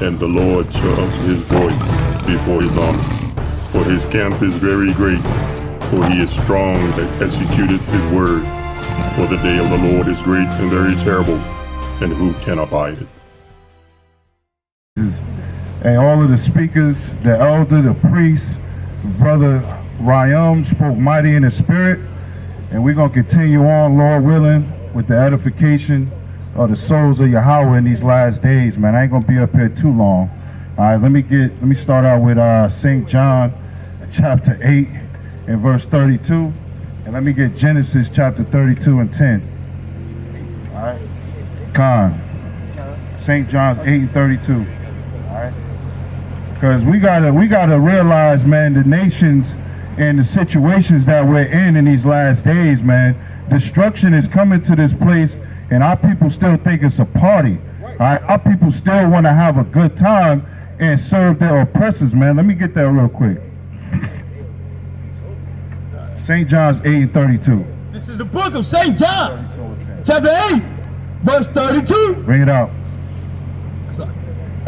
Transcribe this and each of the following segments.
and the Lord shall utter his voice before his army. For his camp is very great, for he is strong that executeth his word. For the day of the Lord is great and very terrible, and who can abide it? And all of the speakers, the elder, the priest, Brother Rayam spoke mighty in the spirit. And we're going to continue on, Lord willing, with the edification of the souls of Yahweh in these last days, man. I ain't going to be up here too long. All right, let me start out with St. John chapter 8 and verse 32. And let me get Genesis chapter 32 and 10. All right. Con. St. John's 8 and 32. Because we gotta realize, man, the nations and the situations that we're in these last days, man, destruction is coming to this place, and our people still think it's a party. All right? Our people still want to have a good time and serve their oppressors, man. Let me get that real quick. St. John's 8 and 32. This is the book of St. John, chapter 8, verse 32. Bring it out.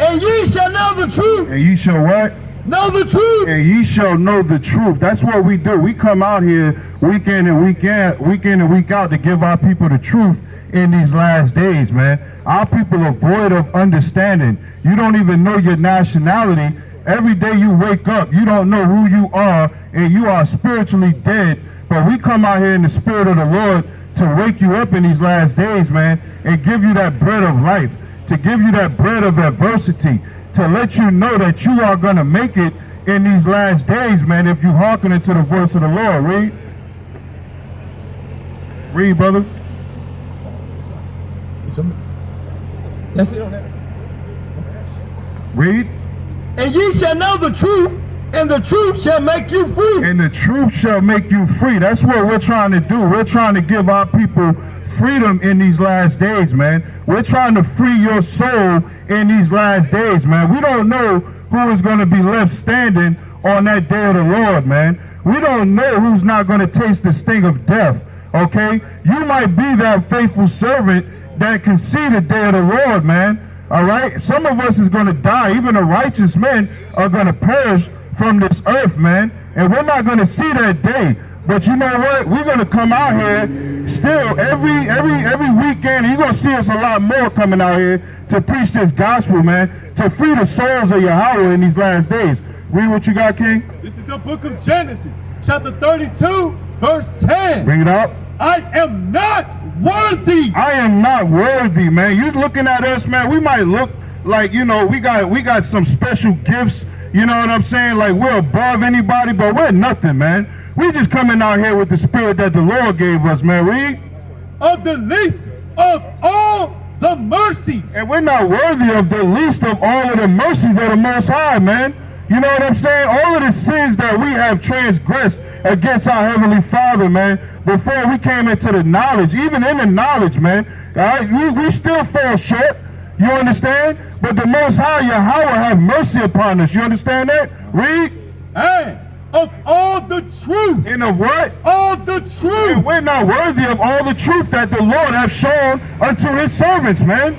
And ye shall know the truth. And ye shall what? Know the truth. And ye shall know the truth. That's what we do. We come out here week in and week out to give our people the truth in these last days, man. Our people are void of understanding. You don't even know your nationality. Every day you wake up, you don't know who you are, and you are spiritually dead. But we come out here in the spirit of the Lord to wake you up in these last days, man, and give you that bread of life, to give you that bread of adversity, to let you know that you are going to make it in these last days, man, if you hearken into the voice of the Lord. Read. Read, brother. That's it on that. Read. And ye shall know the truth, and the truth shall make you free. And the truth shall make you free. That's what we're trying to do. We're trying to give our people freedom in these last days, man. We're trying to free your soul in these last days, man. We don't know who is going to be left standing on that day of the Lord, man. We don't know who's not going to taste the sting of death, okay? You might be that faithful servant that can see the day of the Lord, man, all right? Some of us is going to die. Even the righteous men are going to perish from this earth, man, and we're not going to see that day. But you know what? We're going to come out here still every weekend. You're going to see us a lot more coming out here to preach this gospel, man, to free the souls of Yahweh in these last days. Read what you got, King. This is the book of Genesis, chapter 32, verse 10. Bring it up. I am not worthy. I am not worthy, man. You looking at us, man, we might look like, you know, we got some special gifts, you know what I'm saying? Like we're above anybody, but we're nothing, man. We just coming out here with the spirit that the Lord gave us, man. Read. Of the least of all the mercies. And we're not worthy of the least of all of the mercies of the Most High, man. You know what I'm saying? All of the sins that we have transgressed against our Heavenly Father, man, before we came into the knowledge, even in the knowledge, man, all right, we still fall short. You understand? But the Most High, Yahweh, have mercy upon us. You understand that? Read. And of all the truth. And of what? All the truth. And we're not worthy of all the truth that the Lord have shown unto his servants, man.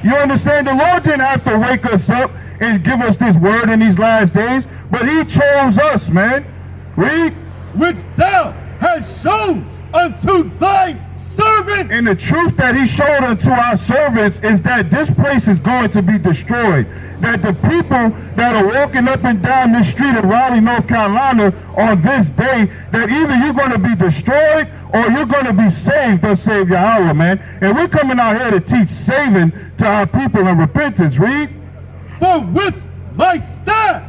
You understand? The Lord didn't have to wake us up and give us this word in these last days, but he chose us, man. Read. Which thou hast shown unto thy servants. And the truth that he showed unto our servants is that this place is going to be destroyed. That the people that are walking up and down this street in Raleigh, North Carolina on this day, that either you're going to be destroyed or you're going to be saved, thus save Yahweh, man. And we're coming out here to teach saving to our people in repentance. Read. For with my staff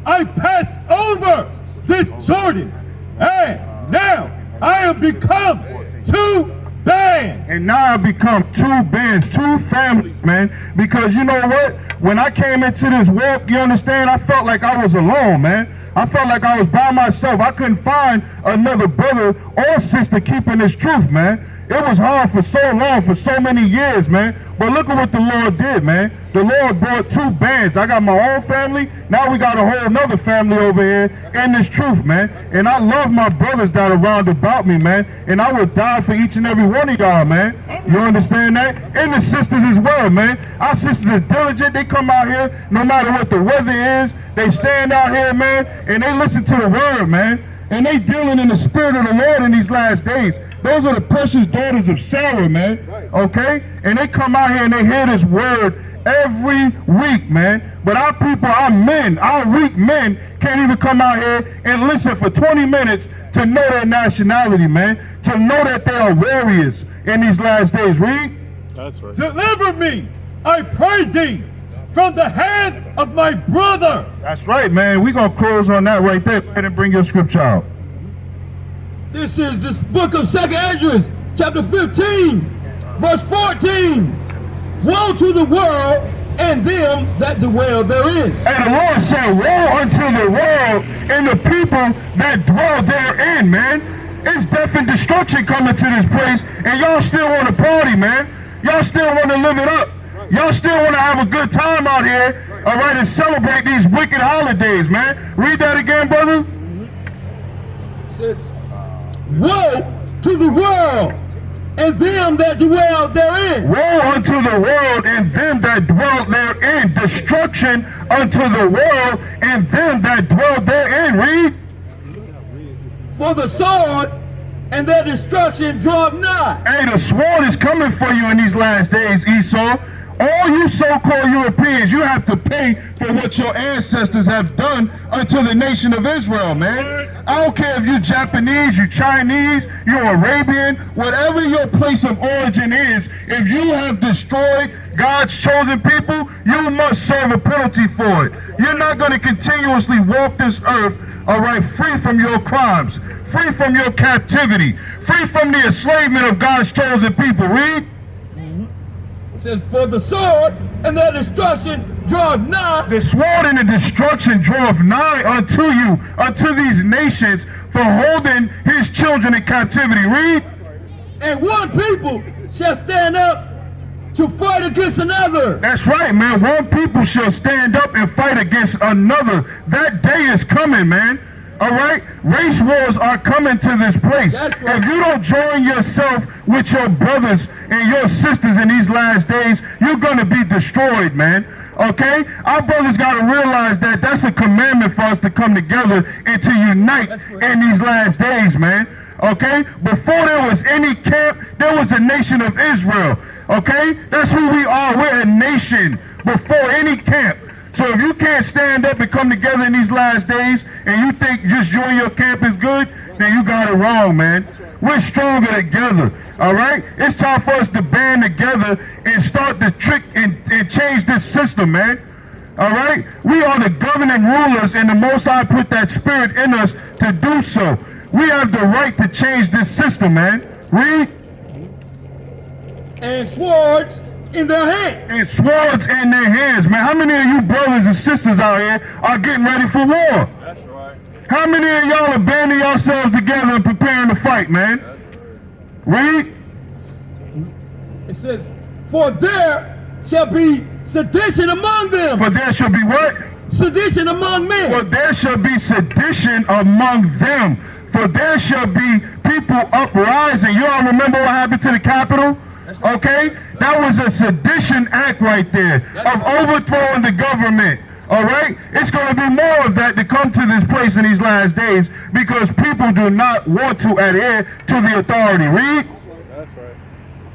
I passed over this Jordan, and now I am become two bands. And now I become two bands, two families, man. Because you know what? When I came into this walk, you understand, I felt like I was alone, man. I felt like I was by myself. I couldn't find another brother or sister keeping this truth, man. It was hard for so long, for so many years, man. But look at what the Lord did, man. The Lord brought two bands. I got my own family. Now we got a whole nother family over here in this truth, man. And I love my brothers that are round about me, man. And I would die for each and every one of y'all, man. You understand that? And the sisters as well, man. Our sisters are diligent. They come out here no matter what the weather is. They stand out here, man, and they listen to the word, man. And they dealing in the spirit of the Lord in these last days. Those are the precious daughters of Sarah, man. Okay? And they come out here and they hear this word every week, man. But our people, our men, our weak men can't even come out here and listen for 20 minutes to know their nationality, man. To know that they are warriors in these last days. Read. That's right. Deliver me, I pray thee, from the hand of my brother. That's right, man. We're going to close on that right there. Go ahead and bring your scripture out. This is this book of 2 Esdras, chapter 15, verse 14. Woe to the world and them that dwell therein. And the Lord said, woe unto the world and the people that dwell therein, man. It's death and destruction coming to this place, and y'all still want to party, man. Y'all still want to live it up. Y'all still want to have a good time out here, all right, and celebrate these wicked holidays, man. Read that again, brother. It says, woe to the world and them that dwell therein. Woe unto the world and them that dwell therein. Destruction unto the world and them that dwell therein. Read. For the sword and their destruction draweth nigh. Hey, the sword is coming for you in these last days, Esau. All you so-called Europeans, you have to pay for what your ancestors have done unto the nation of Israel, man. I don't care if you're Japanese, you're Chinese, you're Arabian, whatever your place of origin is, if you have destroyed God's chosen people, you must serve a penalty for it. You're not going to continuously walk this earth, all right, free from your crimes, free from your captivity, free from the enslavement of God's chosen people. Read. It says, for the sword and their destruction draweth nigh. The sword and the destruction draweth nigh unto you, unto these nations, for holding his children in captivity. Read. And one people shall stand up to fight against another. That's right, man. One people shall stand up and fight against another. That day is coming, man. All right? Race wars are coming to this place. That's right. If you don't join yourself with your brothers and your sisters in these last days, you're going to be destroyed, man. Okay? Our brothers got to realize that that's a commandment for us to come together and to unite in these last days, man. Okay? Before there was any camp, there was a nation of Israel. Okay? That's who we are. We're a nation before any camp. So if you can't stand up and come together in these last days and you think just you and your camp is good, then you got it wrong, man. We're stronger together, all right? It's time for us to band together and start the trick and change this system, man. All right? We are the governing rulers, and the Most High put that spirit in us to do so. We have the right to change this system, man. Read. And swords in their hands. And swords in their hands, man. How many of you brothers and sisters out here are getting ready for war? That's right. How many of y'all are banding yourselves together and preparing to fight, man? Read. It says, for there shall be sedition among them. For there shall be what? Sedition among men. For there shall be sedition among them. For there shall be people uprising. You all remember what happened to the Capitol? Okay? That was a sedition act right there of overthrowing the government. All right? It's going to be more of that to come to this place in these last days because people do not want to adhere to the authority. Read. That's right.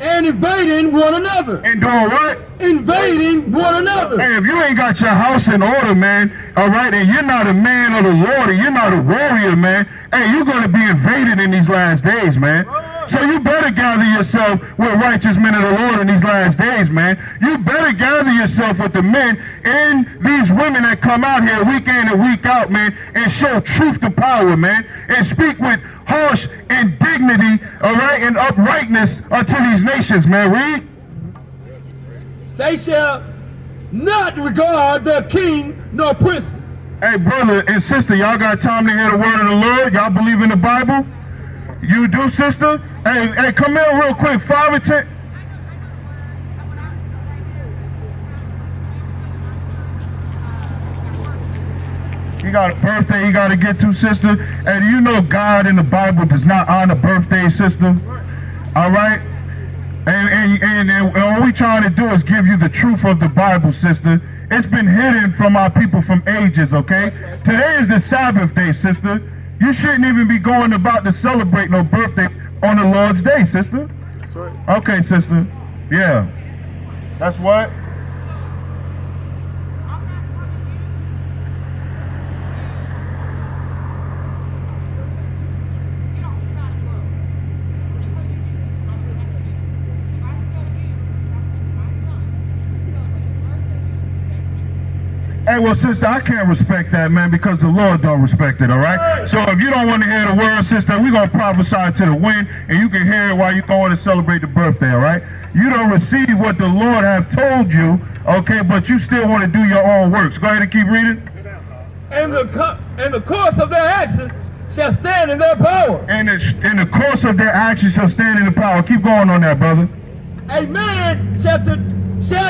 And invading one another. And doing what? Invading one another. Hey, if you ain't got your house in order, man, all right, and you're not a man of the Lord and you're not a warrior, man, hey, you're going to be invaded in these last days, man. So you better gather yourself with righteous men of the Lord in these last days, man. You better gather yourself with the men and these women that come out here week in and week out, man, and show truth to power, man, and speak with harsh indignity, all right, and uprightness unto these nations, man. Read. They shall not regard their king nor prince. Hey, brother and sister, y'all got time to hear the word of the Lord? Y'all believe in the Bible? You do, sister? Hey, come in real quick. 5 and 10. You got a birthday you got to get to, sister. And you know God in the Bible does not honor birthdays, sister. All right? And all we trying to do is give you the truth of the Bible, sister. It's been hidden from our people from ages, okay? Today is the Sabbath day, sister. You shouldn't even be going about to celebrate no birthday on the Lord's day, sister. That's right. Okay, sister. Yeah. That's what? Hey, well, sister, I can't respect that, man, because the Lord don't respect it, all right? So if you don't want to hear the word, sister, we're going to prophesy to the wind, and you can hear it while you're going to celebrate the birthday, all right? You don't receive what the Lord have told you, okay, but you still want to do your own works. Go ahead and keep reading. And the course of their actions shall stand in their power. And in the course of their actions shall stand in the power. Keep going on that, brother. A man shall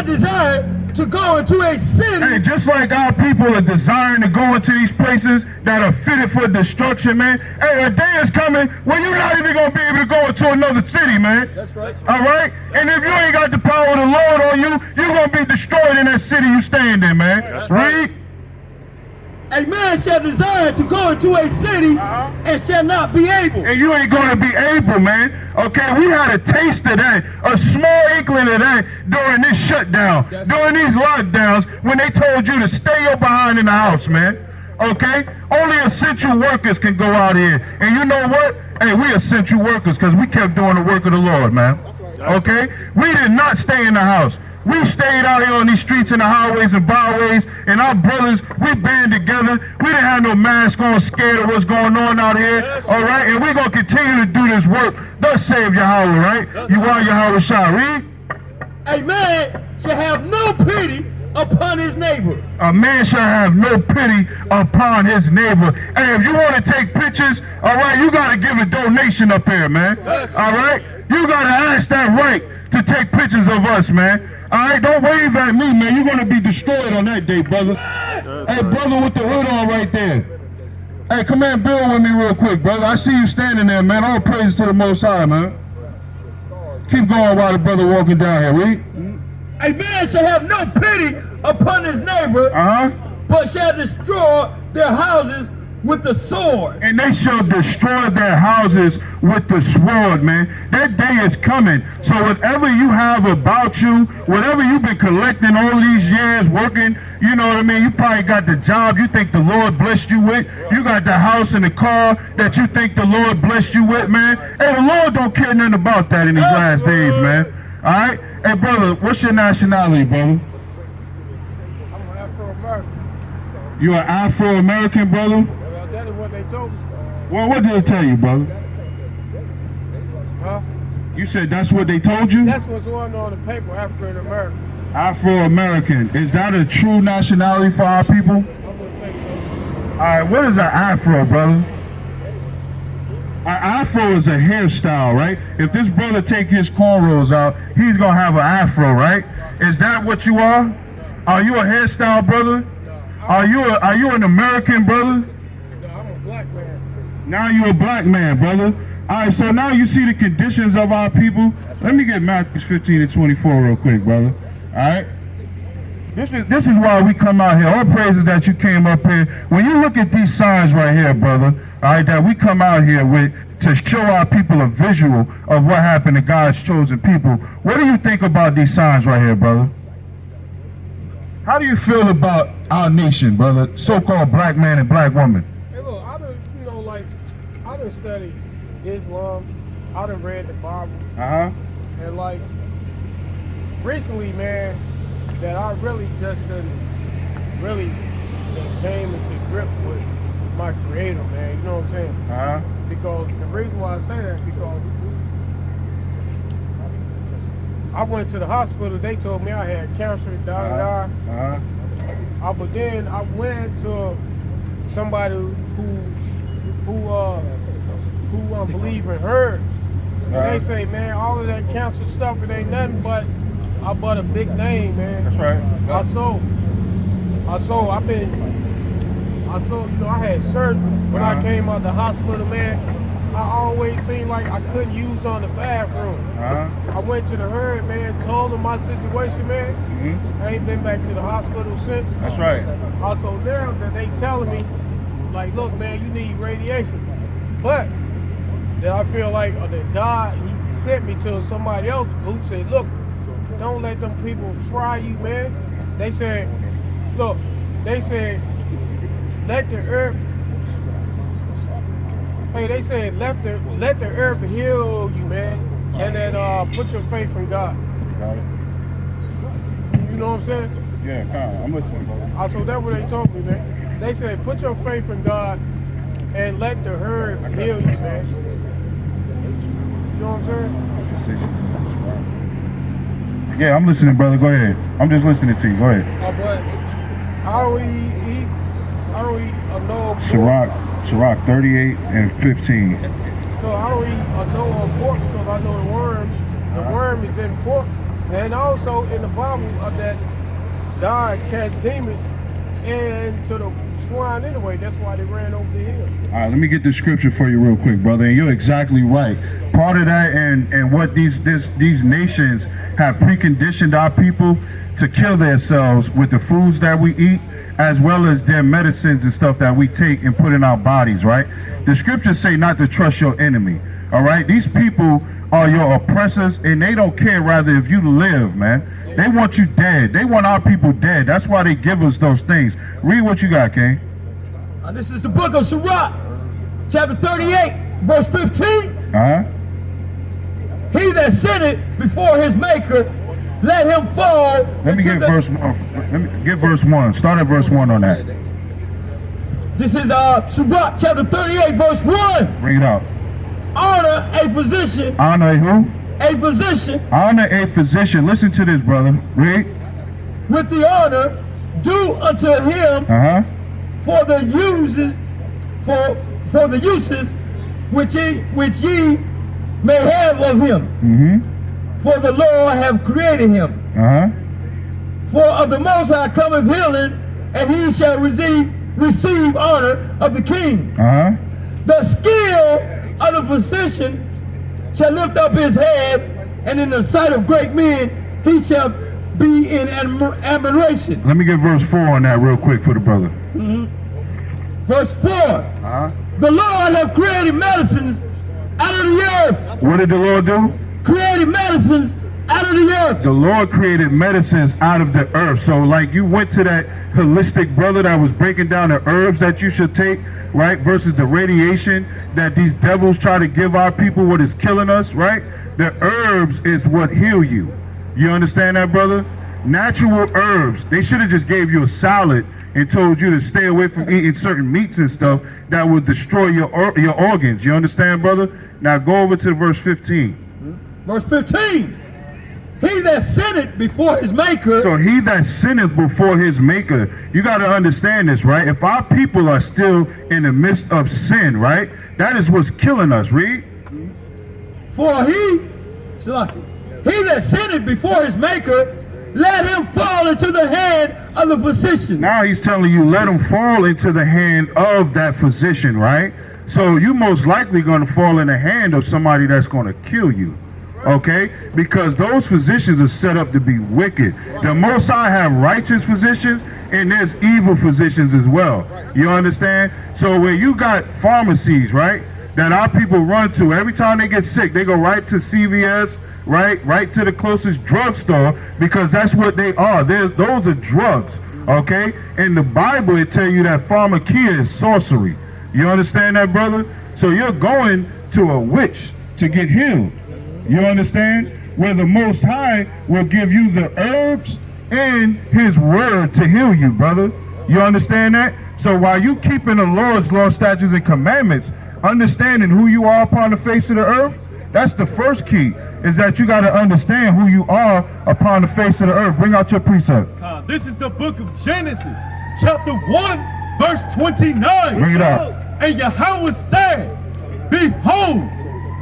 desire to go into a city. Hey, just like our people are desiring to go into these places that are fitted for destruction, man. Hey, a day is coming when you're not even going to be able to go into another city, man. That's right. All right? And if you ain't got the power of the Lord on you, you're going to be destroyed in that city you stand in, man. That's Read. A man shall desire to go into a city and shall not be able. And you ain't going to be able, man. Okay, we had a taste of that, a small inkling of that during this shutdown, during these lockdowns, when they told you to stay your behind in the house, man. Okay? Only essential workers can go out here. And you know what? Hey, we essential workers because we kept doing the work of the Lord, man. Okay? We did not stay in the house. We stayed out here on these streets and the highways and byways, and our brothers, we band together. We didn't have no mask on, scared of what's going on out here, all right? And we're going to continue to do this work. Thus save Yahweh, right? YAHWAH'S shall read. A man shall have no pity upon his neighbor. A man shall have no pity upon his neighbor. Hey, if you want to take pictures, all right, you got to give a donation up here, man. All right? You got to ask that right to take pictures of us, man. All right, don't wave at me, man. You're going to be destroyed on that day, brother. Hey, brother with the hood on right there. Hey, come here and build with me real quick, brother. I see you standing there, man. All praise to the Most High, man. Keep going while the brother walking down here, read. A man shall have no pity upon his neighbor, but shall destroy their houses with the sword. And they shall destroy their houses with the sword, man. That day is coming. So whatever you have about you, whatever you've been collecting all these years working, you know what I mean? You probably got the job you think the Lord blessed you with. You got the house and the car that you think the Lord blessed you with, man. Hey, the Lord don't care nothing about that in these last days, man. All right? Hey, brother, what's your nationality, brother? I'm Afro-American. You an Afro-American, brother? Well, that is what they told me. Well, what did they tell you, brother? Huh? You said that's what they told you? That's what's on the paper, African-American. Afro-American. Is that a true nationality for our people? I wouldn't think so. All right, what is an afro, brother? An afro is a hairstyle, right? If this brother take his cornrows out, he's going to have an afro, right? Is that what you are? Are you a hairstyle brother? Are you an American brother? No, I'm a black man. Now you're a black man, brother. All right, so now you see the conditions of our people. Let me get Matthew 15 and 24 real quick, brother. All right? This is why we come out here. All praises that you came up here. When you look at these signs right here, brother, all right, that we come out here with to show our people a visual of what happened to God's chosen people. What do you think about these signs right here, brother? How do you feel about our nation, brother? So-called black man and black woman. Hey, look, I done studied Islam. I done read the Bible. And like, recently, man, that I really just done came into grips with my creator, man. You know what I'm saying? Because the reason why I say that is because I went to the hospital. They told me I had cancer, but then I went to somebody who who believe in herbs. And they say, man, all of that cancer stuff, it ain't nothing but a big name, man. That's right. I had surgery when I came out the hospital, man. I always seemed like I couldn't use on the bathroom. I went to the herb, man, told them my situation, man. I ain't been back to the hospital since. That's right. Also now that they telling me, like, look, man, you need radiation. But then I feel like that God, he sent me to somebody else who said, look, don't let them people fry you, man. They said, look, let the earth, they said, let the earth heal you, man. And then put your faith in God. Got it. You know what I'm saying? Yeah, I'm listening, brother. So that's what they told me, man. They said, put your faith in God and let the herb heal you, man. You know what I'm saying? Yeah, I'm listening, brother. Go ahead. I'm just listening to you. Go ahead. But how do we know? Sirach 38 and 15. So how do we know on pork? Because I know the worm is in pork. And also in the Bible that God cast demons into the swine anyway. That's why they ran over the hill. All right, let me get the scripture for you real quick, brother. And you're exactly right. Part of that and what these nations have preconditioned our people to kill themselves with the foods that we eat, as well as their medicines and stuff that we take and put in our bodies, right? The scriptures say not to trust your enemy, all right? These people are your oppressors, and they don't care rather if you live, man. They want you dead. They want our people dead. That's why they give us those things. Read what you got, King. This is the book of Sirach, chapter 38, verse 15. He that sinneth before his maker, let him fall. Let me get verse 1. Let me get verse 1. Start at verse 1 on that. This is Sirach, chapter 38, verse 1. Bring it out. Honor a physician. Honor who? A physician. Honor a physician. Listen to this, brother. Read. With the honor due unto him for the uses which ye may have of him. For the Lord have created him. For of the Most High cometh healing, and he shall receive honor of the king. The skill of the physician shall lift up his head, and in the sight of great men he shall be in admiration. Let me get verse 4 on that real quick for the brother. Verse 4. The Lord have created medicines out of the earth. What did the Lord do? Created medicines out of the earth. The Lord created medicines out of the earth. So like you went to that holistic brother that was breaking down the herbs that you should take, right, versus the radiation that these devils try to give our people, what is killing us, right? The herbs is what heal you. You understand that, brother? Natural herbs. They should have just gave you a salad and told you to stay away from eating certain meats and stuff that would destroy your organs. You understand, brother? Now go over to verse 15. Verse 15. He that sinneth before his maker. So he that sinneth before his maker. You got to understand this, right? If our people are still in the midst of sin, right? That is what's killing us. Read. For he that sinneth before his maker, let him fall into the hand of the physician. Now he's telling you, let him fall into the hand of that physician, right? So you most likely going to fall in the hand of somebody that's going to kill you. Okay, because those physicians are set up to be wicked. The Most High have righteous physicians, and there's evil physicians as well. You understand? So where you got pharmacies, right, that our people run to every time they get sick, they go right to CVS, right to the closest drugstore, because that's what they are. Those are drugs. Okay, in the Bible it tell you that pharmakia is sorcery. You understand that, brother? So you're going to a witch to get healed. You understand? Where the Most High will give you the herbs and his word to heal you, brother. You understand that? So while you keeping the Lord's law, statutes, and commandments, understanding who you are upon the face of the earth, that's the first key, is that you got to understand who you are upon the face of the earth. Bring out your precept. This is the book of Genesis, chapter 1, verse 29. Bring it out. And Yahawah said, behold,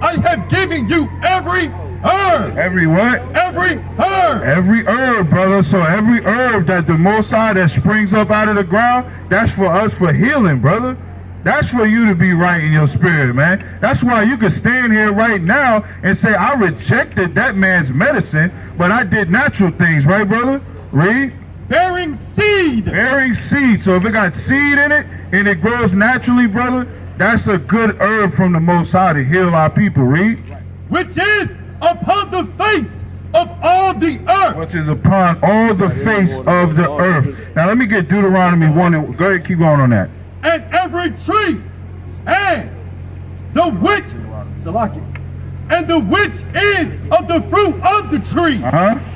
I have given you every herb. Every what? Every herb. Every herb, brother. So every herb that the Most High that springs up out of the ground, that's for us for healing, brother. That's for you to be right in your spirit, man. That's why you can stand here right now and say, I rejected that man's medicine, but I did natural things, right, brother? Read. Bearing seed. Bearing seed. So if it got seed in it and it grows naturally, brother, that's a good herb from the Most High to heal our people. Read. Which is upon the face of all the earth. Which is upon all the face of the earth. Now let me get Deuteronomy 1. And go ahead, keep going on that. And every tree, and the which, Salaki, and the which is of the fruit of the tree,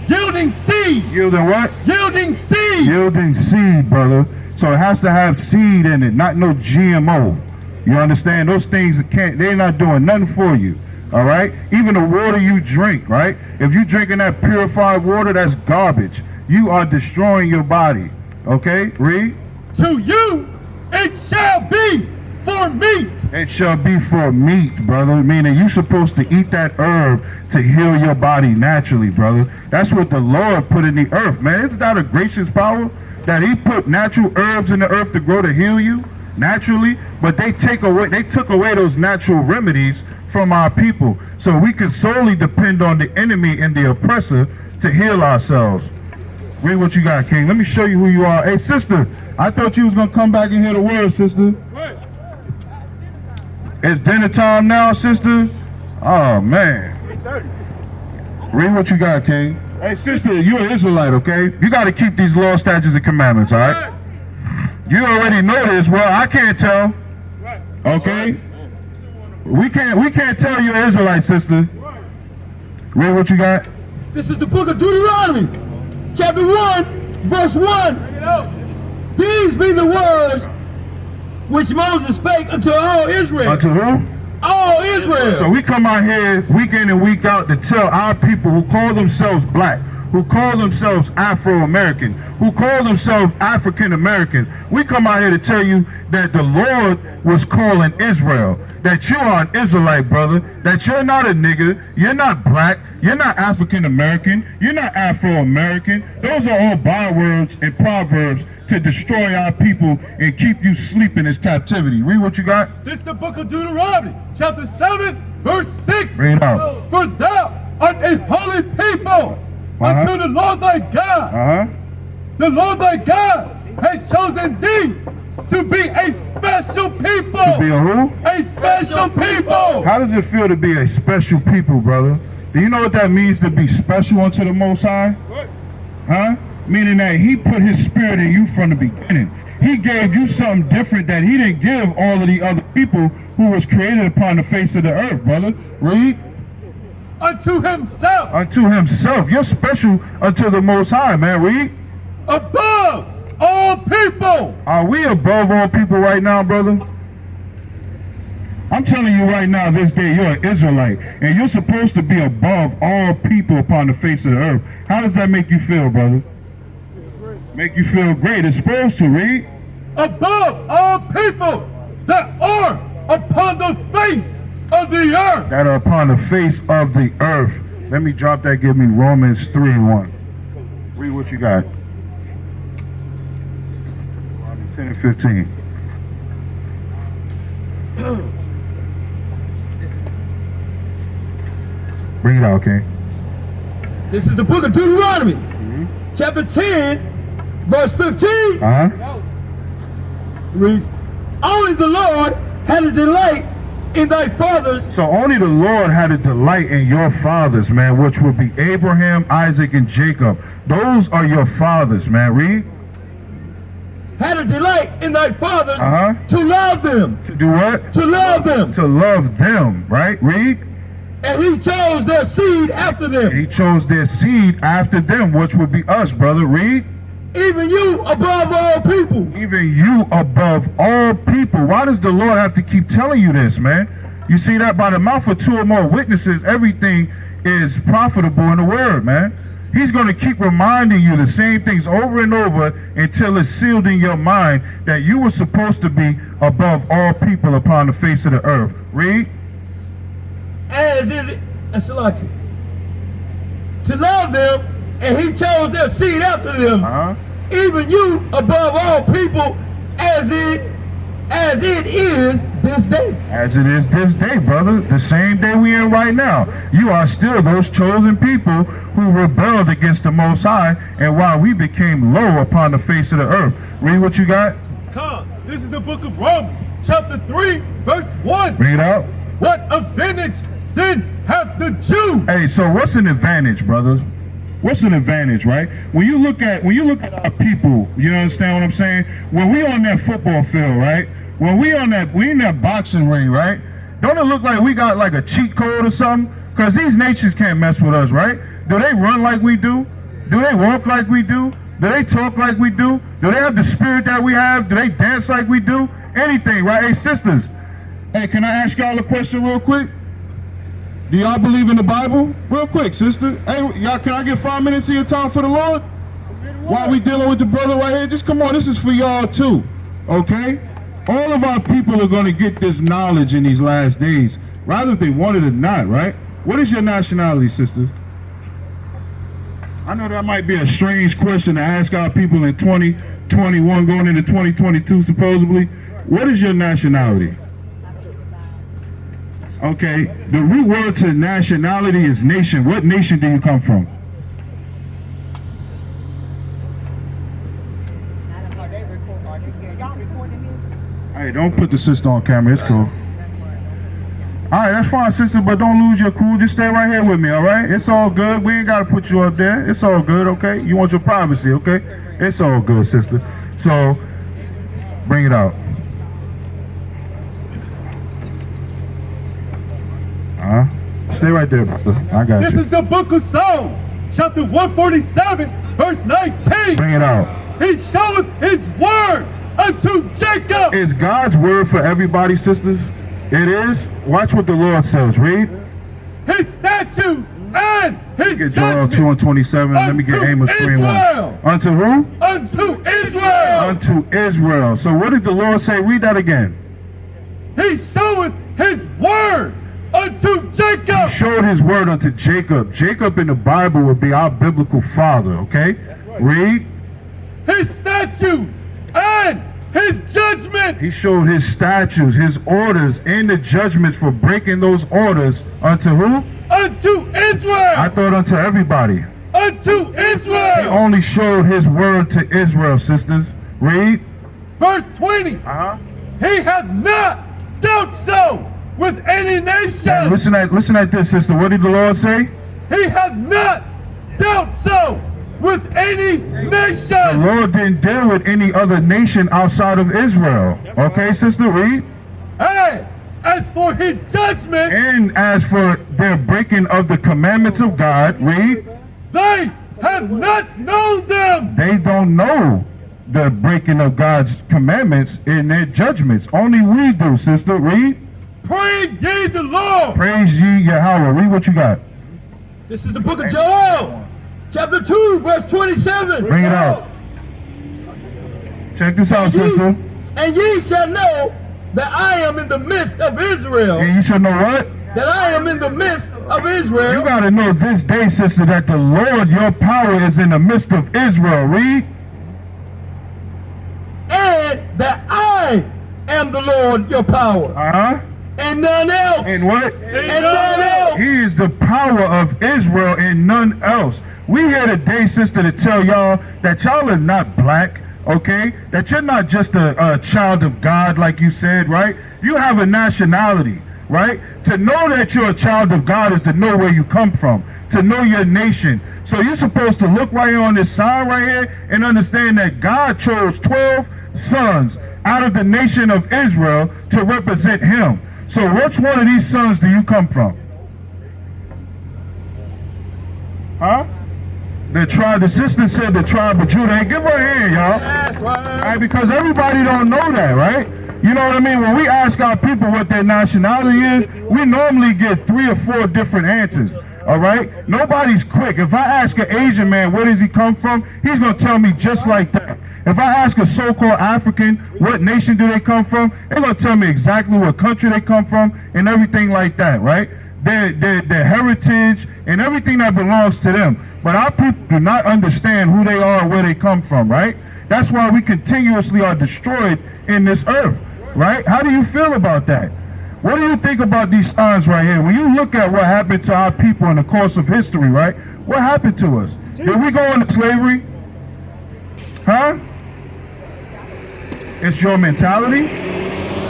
yielding seed. Yielding what? Yielding seed. Yielding seed, brother. So it has to have seed in it, not no GMO. You understand? Those things they're not doing nothing for you. All right? Even the water you drink, right? If you're drinking that purified water, that's garbage. You are destroying your body. Okay? Read. To you it shall be for meat. It shall be for meat, brother. Meaning you're supposed to eat that herb to heal your body naturally, brother. That's what the Lord put in the earth, man. Isn't that a gracious power? That he put natural herbs in the earth to grow to heal you naturally, but they took away those natural remedies from our people. So we can solely depend on the enemy and the oppressor to heal ourselves. Read what you got, King. Let me show you who you are. Hey, sister, I thought you was going to come back and hear the word, sister. What? It's dinner time now, sister? Oh, man. Read what you got, King. Hey, sister, you're an Israelite, okay? You got to keep these laws, statutes, and commandments, all right? You already know this. Well, I can't tell. Okay? We can't tell you're an Israelite, sister. Read what you got. This is the book of Deuteronomy, chapter 1, verse 1. These be the words which Moses spake unto all Israel. Unto who? All Israel. So we come out here week in and week out to tell our people who call themselves black, who call themselves Afro-American, who call themselves African-American. We come out here to tell you that the Lord was calling Israel, that you are an Israelite, brother, that you're not a nigger, you're not black, you're not African-American, you're not Afro-American. Those are all bywords and proverbs to destroy our people and keep you sleeping as captivity. Read what you got. This is the book of Deuteronomy, chapter 7, verse 6. Read it out. For thou art a holy people unto the Lord thy God. The Lord thy God has chosen thee to be a special people. To be a who? A special people. How does it feel to be a special people, brother? Do you know what that means to be special unto the Most High? What? Huh? Meaning that he put his spirit in you from the beginning. He gave you something different that he didn't give all of the other people who was created upon the face of the earth, brother. Read. Unto himself. Unto himself. You're special unto the Most High, man. Read. Above all people. Are we above all people right now, brother? I'm telling you right now, this day, you're an Israelite, and you're supposed to be above all people upon the face of the earth. How does that make you feel, brother? Make you feel great. It's supposed to. Read. Above all people that are upon the face of the earth. That are upon the face of the earth. Let me drop that. Give me Romans 3:1. Read what you got. 10 and 15. Bring it out, okay? This is the book of Deuteronomy, chapter 10, verse 15. Reads, only the Lord had a delight in thy fathers. So only the Lord had a delight in your fathers, man, which would be Abraham, Isaac, and Jacob. Those are your fathers, man. Read. Had a delight in thy fathers to love them. To do what? To love them. To love them, right? Read. And he chose their seed after them. He chose their seed after them, which would be us, brother. Read. Even you above all people. Even you above all people. Why does the Lord have to keep telling you this, man? You see that by the mouth of two or more witnesses, everything is profitable in the word, man. He's going to keep reminding you the same things over and over until it's sealed in your mind that you were supposed to be above all people upon the face of the earth. Read. as is to love them, and he chose their seed after them. Even you above all people, as it is this day. As it is this day, brother. The same day we in right now. You are still those chosen people who rebelled against the Most High, and while we became low upon the face of the earth. Read what you got. Come, this is the book of Romans, chapter 3, verse 1. Read it out. What advantage then have the Jew? Hey, so what's an advantage, brother? What's an advantage, right? When you look at our people, you understand what I'm saying? When we on that football field, right? When we in that boxing ring, right? Don't it look like we got like a cheat code or something? Because these nations can't mess with us, right? Do they run like we do? Do they walk like we do? Do they talk like we do? Do they have the spirit that we have? Do they dance like we do? Anything, right? Hey, sisters. Hey, can I ask y'all a question real quick? Do y'all believe in the Bible? Real quick, sister. Hey, y'all, can I get 5 minutes of your time for the Lord? While we dealing with the brother right here, just come on. This is for y'all too, okay? All of our people are going to get this knowledge in these last days, rather if they want it or not, right? What is your nationality, sisters? I know that might be a strange question to ask our people in 2021 going into 2022 supposedly. What is your nationality? Okay, the root word to nationality is nation. What nation do you come from? Hey, don't put the sister on camera, it's cool. Alright, that's fine, sister, but don't lose your cool. Just stay right here with me, alright? It's all good. We ain't got to put you up there. It's all good, okay? You want your privacy, okay? It's all good, sister. So, bring it out. Stay right there, brother. I got you. This is the book of Psalms, chapter 147, verse 19. Bring it out. He showeth his word unto Jacob. Is God's word for everybody, sisters? It is. Watch what the Lord says. Read. His statutes and his Get Joel 2 and 27. Let me get Amos 3 and 1. Unto who? Unto Israel. Unto Israel. So what did the Lord say? Read that again. He showeth his word unto Jacob. He showed his word unto Jacob. Jacob in the Bible would be our biblical father, okay? Read. His statutes and his judgment. He showed his statutes, his orders, and the judgments for breaking those orders unto who? Unto Israel. I thought unto everybody. Unto Israel. He only showed his word to Israel, sisters. Read. Verse 20. He hath not dealt so with any nation. Now listen at this, sister. What did the Lord say? He hath not dealt so with any nation. The Lord didn't deal with any other nation outside of Israel. Okay, sister, read. Hey, as for his judgment, and as for their breaking of the commandments of God, read. They have not known them. They don't know the breaking of God's commandments in their judgments. Only we do, sister. Read. Praise ye the Lord. Praise ye Yahweh. Read what you got. This is the book of Joel, chapter 2, verse 27. Bring it out. Check this out, sister. And ye shall know that I am in the midst of Israel. And you shall know what? That I am in the midst of Israel. You got to know this day, sister, that the Lord, your power, is in the midst of Israel. Read. And that I am the Lord, your power. And none else. And what? And none else. He is the power of Israel and none else. We here today, sister, to tell y'all that y'all are not black, okay? That you're not just a child of God, like you said, right? You have a nationality, right? To know that you're a child of God is to know where you come from, to know your nation. So you're supposed to look right here on this sign right here and understand that God chose 12 sons out of the nation of Israel to represent him. So which one of these sons do you come from? The tribe, the sister said the tribe of Judah. Hey, give her a hand, y'all. That's right. Right, because everybody don't know that, right? You know what I mean? When we ask our people what their nationality is, we normally get 3 or 4 different answers. All right? Nobody's quick. If I ask an Asian man, where does he come from? He's going to tell me just like that. If I ask a so-called African, what nation do they come from? They're going to tell me exactly what country they come from and everything like that, right? their heritage, and everything that belongs to them. But our people do not understand who they are and where they come from, right? That's why we continuously are destroyed in this earth, right? How do you feel about that? What do you think about these times right here? When you look at what happened to our people in the course of history, right? What happened to us? Did we go into slavery? Huh? It's your mentality?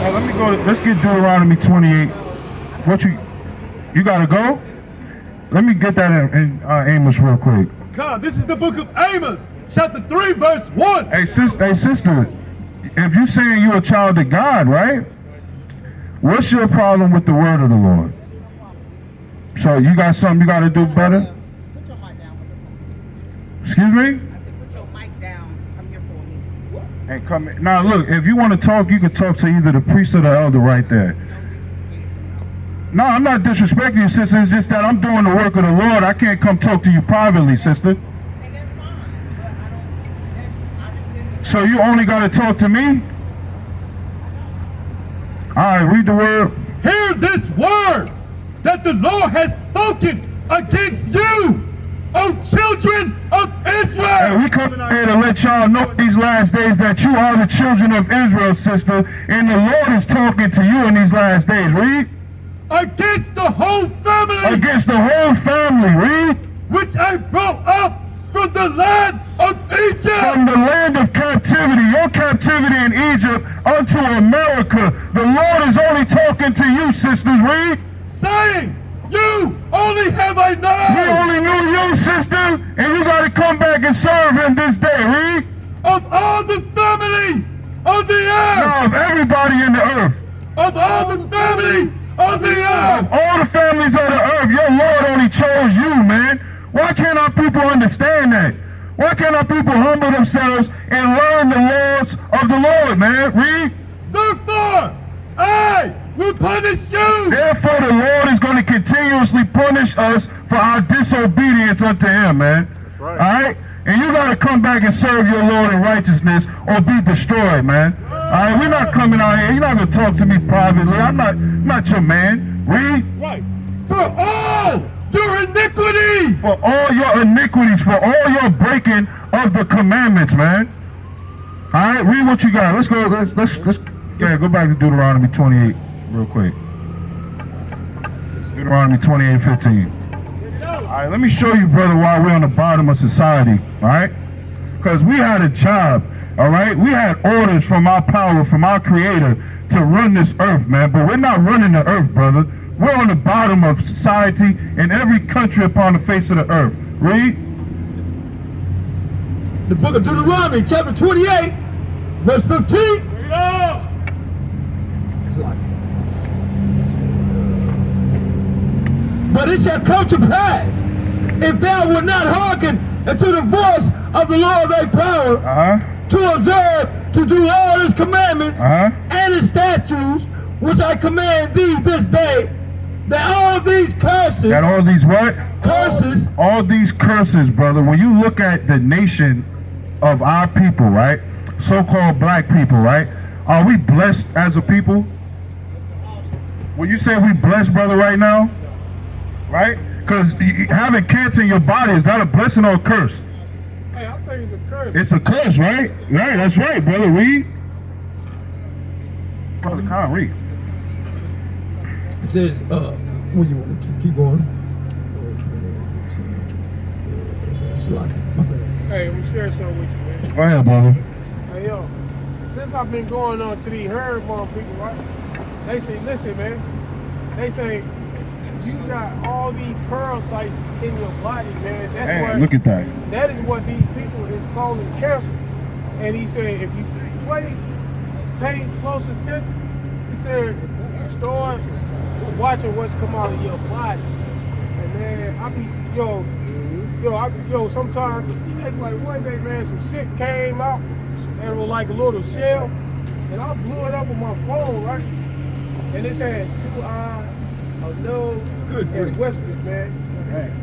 Let me go, let's get Deuteronomy 28. What you gotta go? Let me get that in Amos real quick. God, this is the book of Amos, chapter 3, verse 1. Hey, sister, if you saying you're a child of God, right? What's your problem with the word of the Lord? So you got something you got to do better? Put your mic down. Excuse me? I said put your mic down. I'm here for me. Hey, come in. Now look, if you want to talk, you can talk to either the priest or the elder right there. No, I'm not disrespecting you, sister. It's just that I'm doing the work of the Lord. I can't come talk to you privately, sister. So you only got to talk to me? All right, read the word. Hear this word that the Lord has spoken against you, O children of Israel. Hey, we come here to let y'all know these last days that you are the children of Israel, sister, and the Lord is talking to you in these last days. Read. Against the whole family. Against the whole family. Read. Which I brought up from the land of Egypt. From the land of captivity, your captivity in Egypt, unto America. The Lord is only talking to you, sisters. Read. Saying, you only have I known. We only knew you, sister, and you got to come back and serve him this day. Read. Of all the families of the earth. No, of everybody in the earth. Of all the families of the earth. Of all the families of the earth, your Lord only chose you, man. Why can't our people understand that? Why can't our people humble themselves and learn the laws of the Lord, man? Read. Therefore, I will punish you. Therefore, the Lord is going to continuously punish us for our disobedience unto him, man. That's right. All right? And you got to come back and serve your Lord in righteousness or be destroyed, man. All right? We're not coming out here. You're not going to talk to me privately. I'm not your man. Read. Right. For all your iniquities. For all your iniquities, for all your breaking of the commandments, man. All right, read what you got. Let's go. Let's go back to Deuteronomy 28 real quick. Deuteronomy 28:15. All right, let me show you, brother, why we're on the bottom of society. All right, because we had a job. All right, we had orders from our power, from our Creator, to run this earth, man. But we're not running the earth, brother. We're on the bottom of society in every country upon the face of the earth. Read. The book of Deuteronomy, chapter 28, verse 15. But it shall come to pass, if thou wilt not hearken unto the voice of the Lord thy power, to observe, to do all his commandments and his statutes, which I command thee this day, that all these curses... That all these what? Curses. All these curses, brother. When you look at the nation of our people, right? So-called black people, right? Are we blessed as a people? When you say we blessed, brother, right now, right? Because having cancer in your body, is that a blessing or a curse? Hey, I think it's a curse. It's a curse, right? Right, that's right, brother. Read. Brother Khan, read. It says, when you keep going. Hey, we share something with you, man. Go ahead, brother. Hey, yo, since I've been going on to these herdborn people, right? They say, listen, man. They say, you got all these parasites in your body, man. That's Hey, look at that. That is what these people is calling cancer. And he said, if you pay close attention, he said, start watching what's come out of your body. And man, I be, sometimes it's like one day, man, some shit came out and it was like a little shell. And I blew it up on my phone, right? And it had 2 eyes, a nose, and whiskers, man.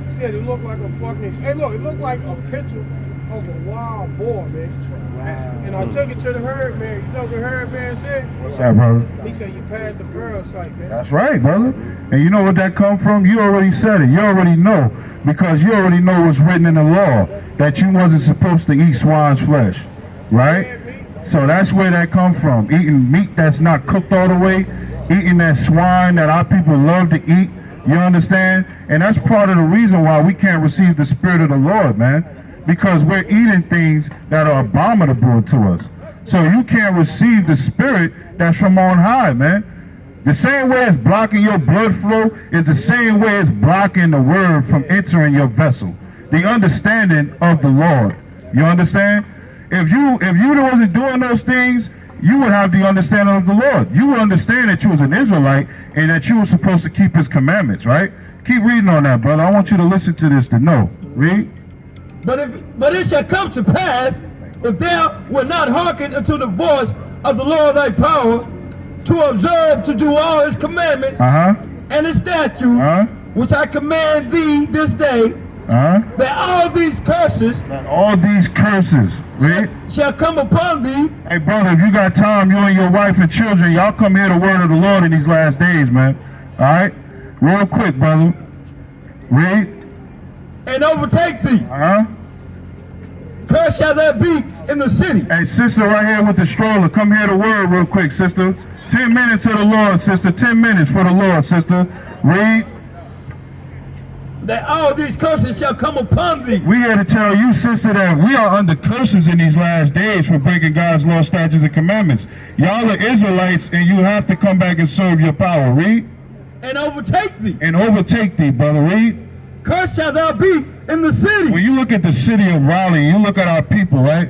He said it looked like a fucking, hey look, it looked like a picture of a wild boar, man. And I took it to the herd man. You know what the herd man said? What's that, brother? He said you passed the parasite, man. That's right, brother. And you know what that come from? You already said it. You already know. Because you already know what's written in the law. That you wasn't supposed to eat swine's flesh. Right? So that's where that come from. Eating meat that's not cooked all the way. Eating that swine that our people love to eat. You understand? And that's part of the reason why we can't receive the Spirit of the Lord, man. Because we're eating things that are abominable to us. So you can't receive the Spirit that's from on high, man. The same way it's blocking your blood flow is the same way it's blocking the word from entering your vessel. The understanding of the Lord. You understand? If you wasn't doing those things, you would have the understanding of the Lord. You would understand that you was an Israelite and that you were supposed to keep his commandments, right? Keep reading on that, brother. I want you to listen to this to know. Read. But it shall come to pass, if thou wilt not hearken unto the voice of the Lord thy power, to observe to do all his commandments and his statutes, which I command thee this day, that all these curses, read, shall come upon thee. Hey, brother, if you got time, you and your wife and children, y'all come hear the word of the Lord in these last days, man. All right? Real quick, brother. Read. And overtake thee. Curse shall there be in the city. Hey, sister right here with the stroller, come hear the word real quick, sister. 10 minutes of the Lord, sister. 10 minutes for the Lord, sister. Read. That all these curses shall come upon thee. We here to tell you, sister, that we are under curses in these last days for breaking God's law, statutes, and commandments. Y'all are Israelites, and you have to come back and serve your power. Read. And overtake thee. And overtake thee, brother. Read. Cursed shall thou be in the city. When you look at the city of Raleigh, you look at our people, right?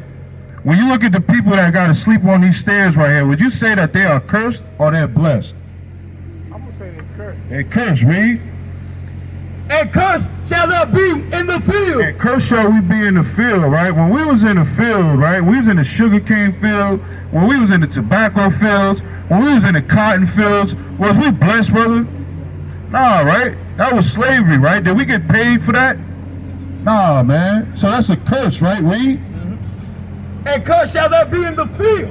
When you look at the people that got to sleep on these stairs right here, would you say that they are cursed or they're blessed? I'm going to say they're cursed. They're cursed, read. And cursed shall thou be in the field. And cursed shall we be in the field, right? When we was in the field, right? We was in the sugarcane field. When we was in the tobacco fields. When we was in the cotton fields. Was we blessed, brother? Nah, right? That was slavery, right? Did we get paid for that? Nah, man. So that's a curse, right? Read. And cursed shall thou be in the field.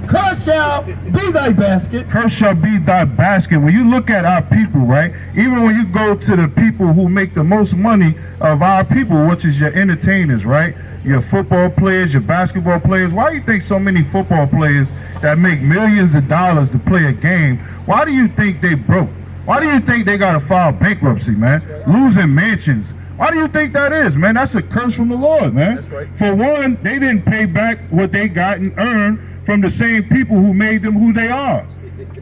Cursed shall be thy basket. Cursed shall be thy basket. When you look at our people, right? Even when you go to the people who make the most money of our people, which is your entertainers, right? Your football players, your basketball players. Why do you think so many football players that make millions of dollars to play a game, why do you think they broke? Why do you think they got to file bankruptcy, man? Losing mansions. Why do you think that is, man? That's a curse from the Lord, man. That's right. For one, they didn't pay back what they got and earned from the same people who made them who they are.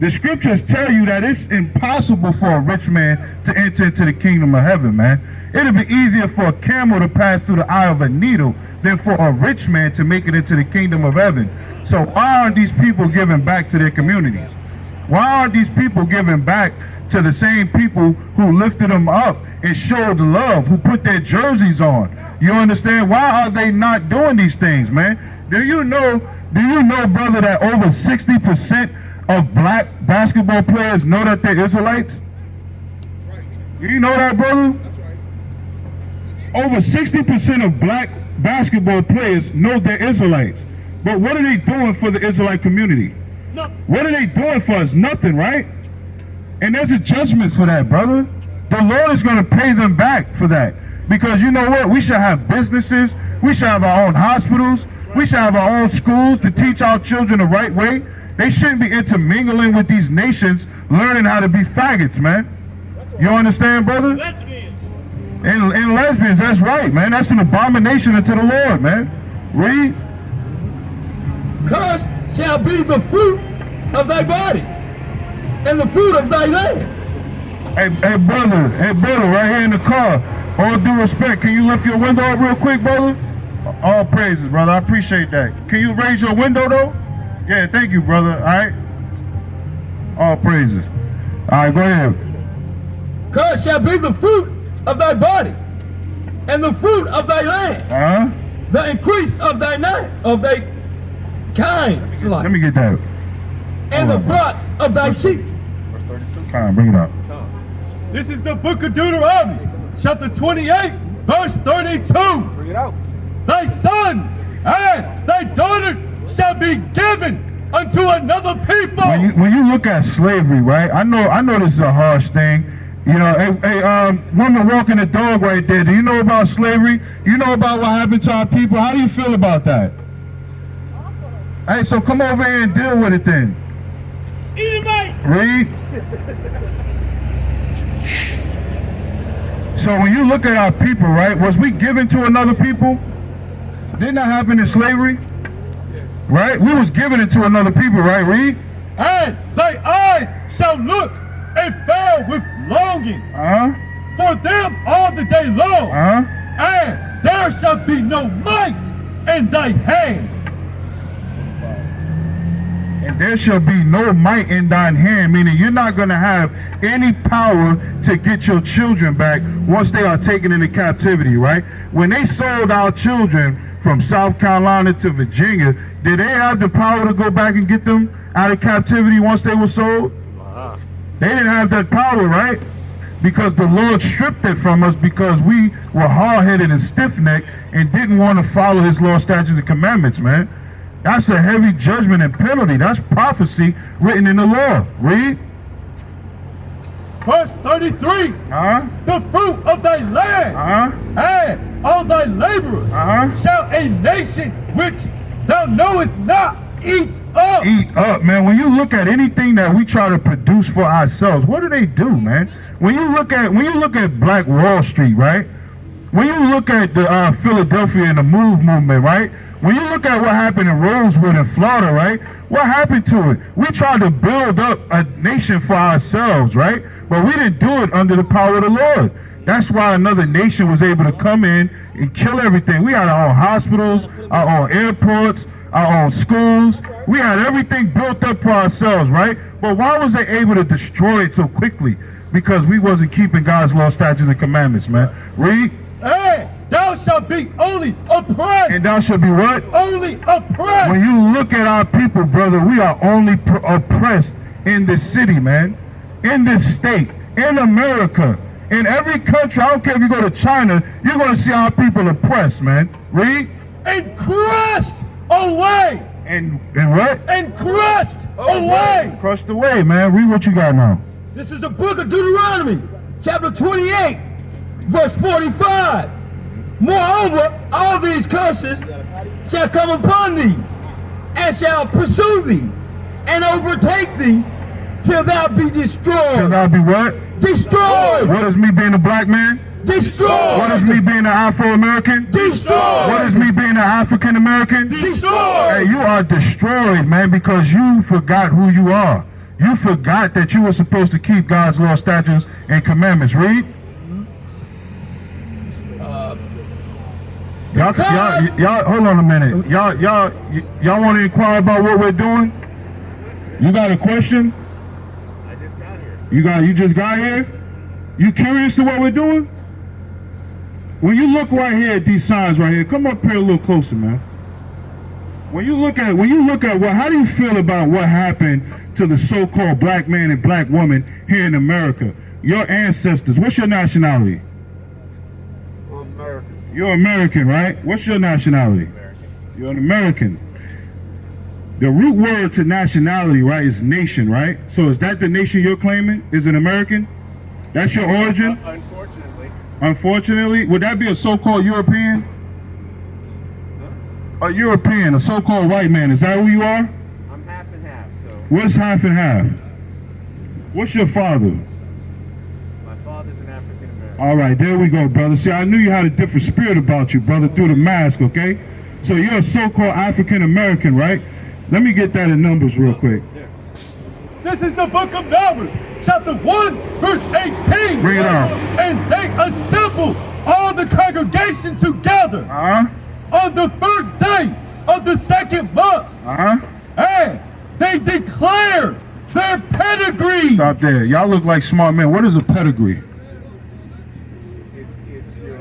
The scriptures tell you that it's impossible for a rich man to enter into the kingdom of heaven, man. It'll be easier for a camel to pass through the eye of a needle than for a rich man to make it into the kingdom of heaven. So why aren't these people giving back to their communities? Why aren't these people giving back to the same people who lifted them up and showed love, who put their jerseys on? You understand? Why are they not doing these things, man? Do you know, brother, that over 60% of black basketball players know that they're Israelites? Do you know that, brother? Over 60% of black basketball players know they're Israelites. But what are they doing for the Israelite community? Nothing. What are they doing for us? Nothing, right? And there's a judgment for that, brother. The Lord is going to pay them back for that. Because you know what? We should have businesses. We should have our own hospitals. We should have our own schools to teach our children the right way. They shouldn't be intermingling with these nations, learning how to be faggots, man. You understand, brother? Lesbians. And lesbians, that's right, man. That's an abomination unto the Lord, man. Read. Cursed shall be the fruit of thy body and the fruit of thy land. Hey, brother, right here in the car. All due respect, can you lift your window up real quick, brother? All praises, brother. I appreciate that. Can you raise your window, though? Yeah, thank you, brother. All right? All praises. All right, go ahead. Cursed shall be the fruit of thy body and the fruit of thy land. The increase of thy kind. Let me get that. And the flocks of thy sheep. Verse 32. Come on, bring it up. This is the book of Deuteronomy, chapter 28, Verse 32. Bring it out. Thy sons and thy daughters shall be given unto another people. When you look at slavery, right? I know this is a harsh thing. You know, a woman walking a dog right there. Do you know about slavery? You know about what happened to our people? How do you feel about that? Hey, so come over here and deal with it then. Eat it, mate. Read. So when you look at our people, right? Was we given to another people? Didn't that happen in slavery? Right? We was giving it to another people, right? Read. And thy eyes shall look and fail with longing for them all the day long. And there shall be no might in thy hand. And there shall be no might in thine hand, meaning you're not going to have any power to get your children back once they are taken into captivity, right? When they sold our children from South Carolina to Virginia, did they have the power to go back and get them out of captivity once they were sold? They didn't have that power, right? Because the Lord stripped it from us because we were hard-headed and stiff-necked and didn't want to follow his law, statutes, and commandments, man. That's a heavy judgment and penalty. That's prophecy written in the law. Read. Verse 33. The fruit of thy land and all thy laborers shall a nation which thou knowest not eat up. Eat up, man. When you look at anything that we try to produce for ourselves, what do, man? When you look at Black Wall Street, right? When you look at the Philadelphia and the Move movement, right? When you look at what happened in Rosewood in Florida, right? What happened to it? We tried to build up a nation for ourselves, right? But we didn't do it under the power of the Lord. That's why another nation was able to come in and kill everything. We had our own hospitals, our own airports, our own schools. We had everything built up for ourselves, right? But why was they able to destroy it so quickly? Because we wasn't keeping God's law, statutes, and commandments, man. Read. Hey, thou shalt be only oppressed. And thou shalt be what? Only oppressed. When you look at our people, brother, we are only oppressed in this city, man. In this state, in America, in every country. I don't care if you go to China, you're going to see our people oppressed, man. Read. And crushed away. And what? And crushed away. Crushed away, man. Read what you got now. This is the book of Deuteronomy, chapter 28, verse 45. Moreover, all these curses shall come upon thee, and shall pursue thee, and overtake thee, till thou be destroyed. Till thou be what? Destroyed. What is me being a black man? Destroyed. What is me being an Afro-American? Destroyed. What is me being an African-American? Destroyed. Hey, you are destroyed, man, because you forgot who you are. You forgot that you were supposed to keep God's law, statutes, and commandments. Read. Y'all, hold on a minute. Y'all want to inquire about what we're doing? You got a question? I just got here. You just got here? You curious to what we're doing? When you look right here at these signs right here, come up here a little closer, man. When you look at what, how do you feel about what happened to the so-called black man and black woman here in America? Your ancestors, what's your nationality? I'm American. You're American, right? What's your nationality? American. You're an American. The root word to nationality, right, is nation, right? So is that the nation you're claiming? Is it American? That's your origin? Unfortunately. Unfortunately? Would that be a so-called European? A European, a so-called white man. Is that who you are? I'm half and half, so What's half and half? What's your father? my father's an African American. All right, there we go, brother. See, I knew you had a different spirit about you, brother, through the mask, okay? So you're a so-called African American, right? Let me get that in numbers real quick. This is the book of Numbers, chapter 1, verse 18. Bring it on. And they assembled all the congregation together on the first day of the second month. And they declared their pedigree. Stop there. Y'all look like smart men. What is a pedigree? It's your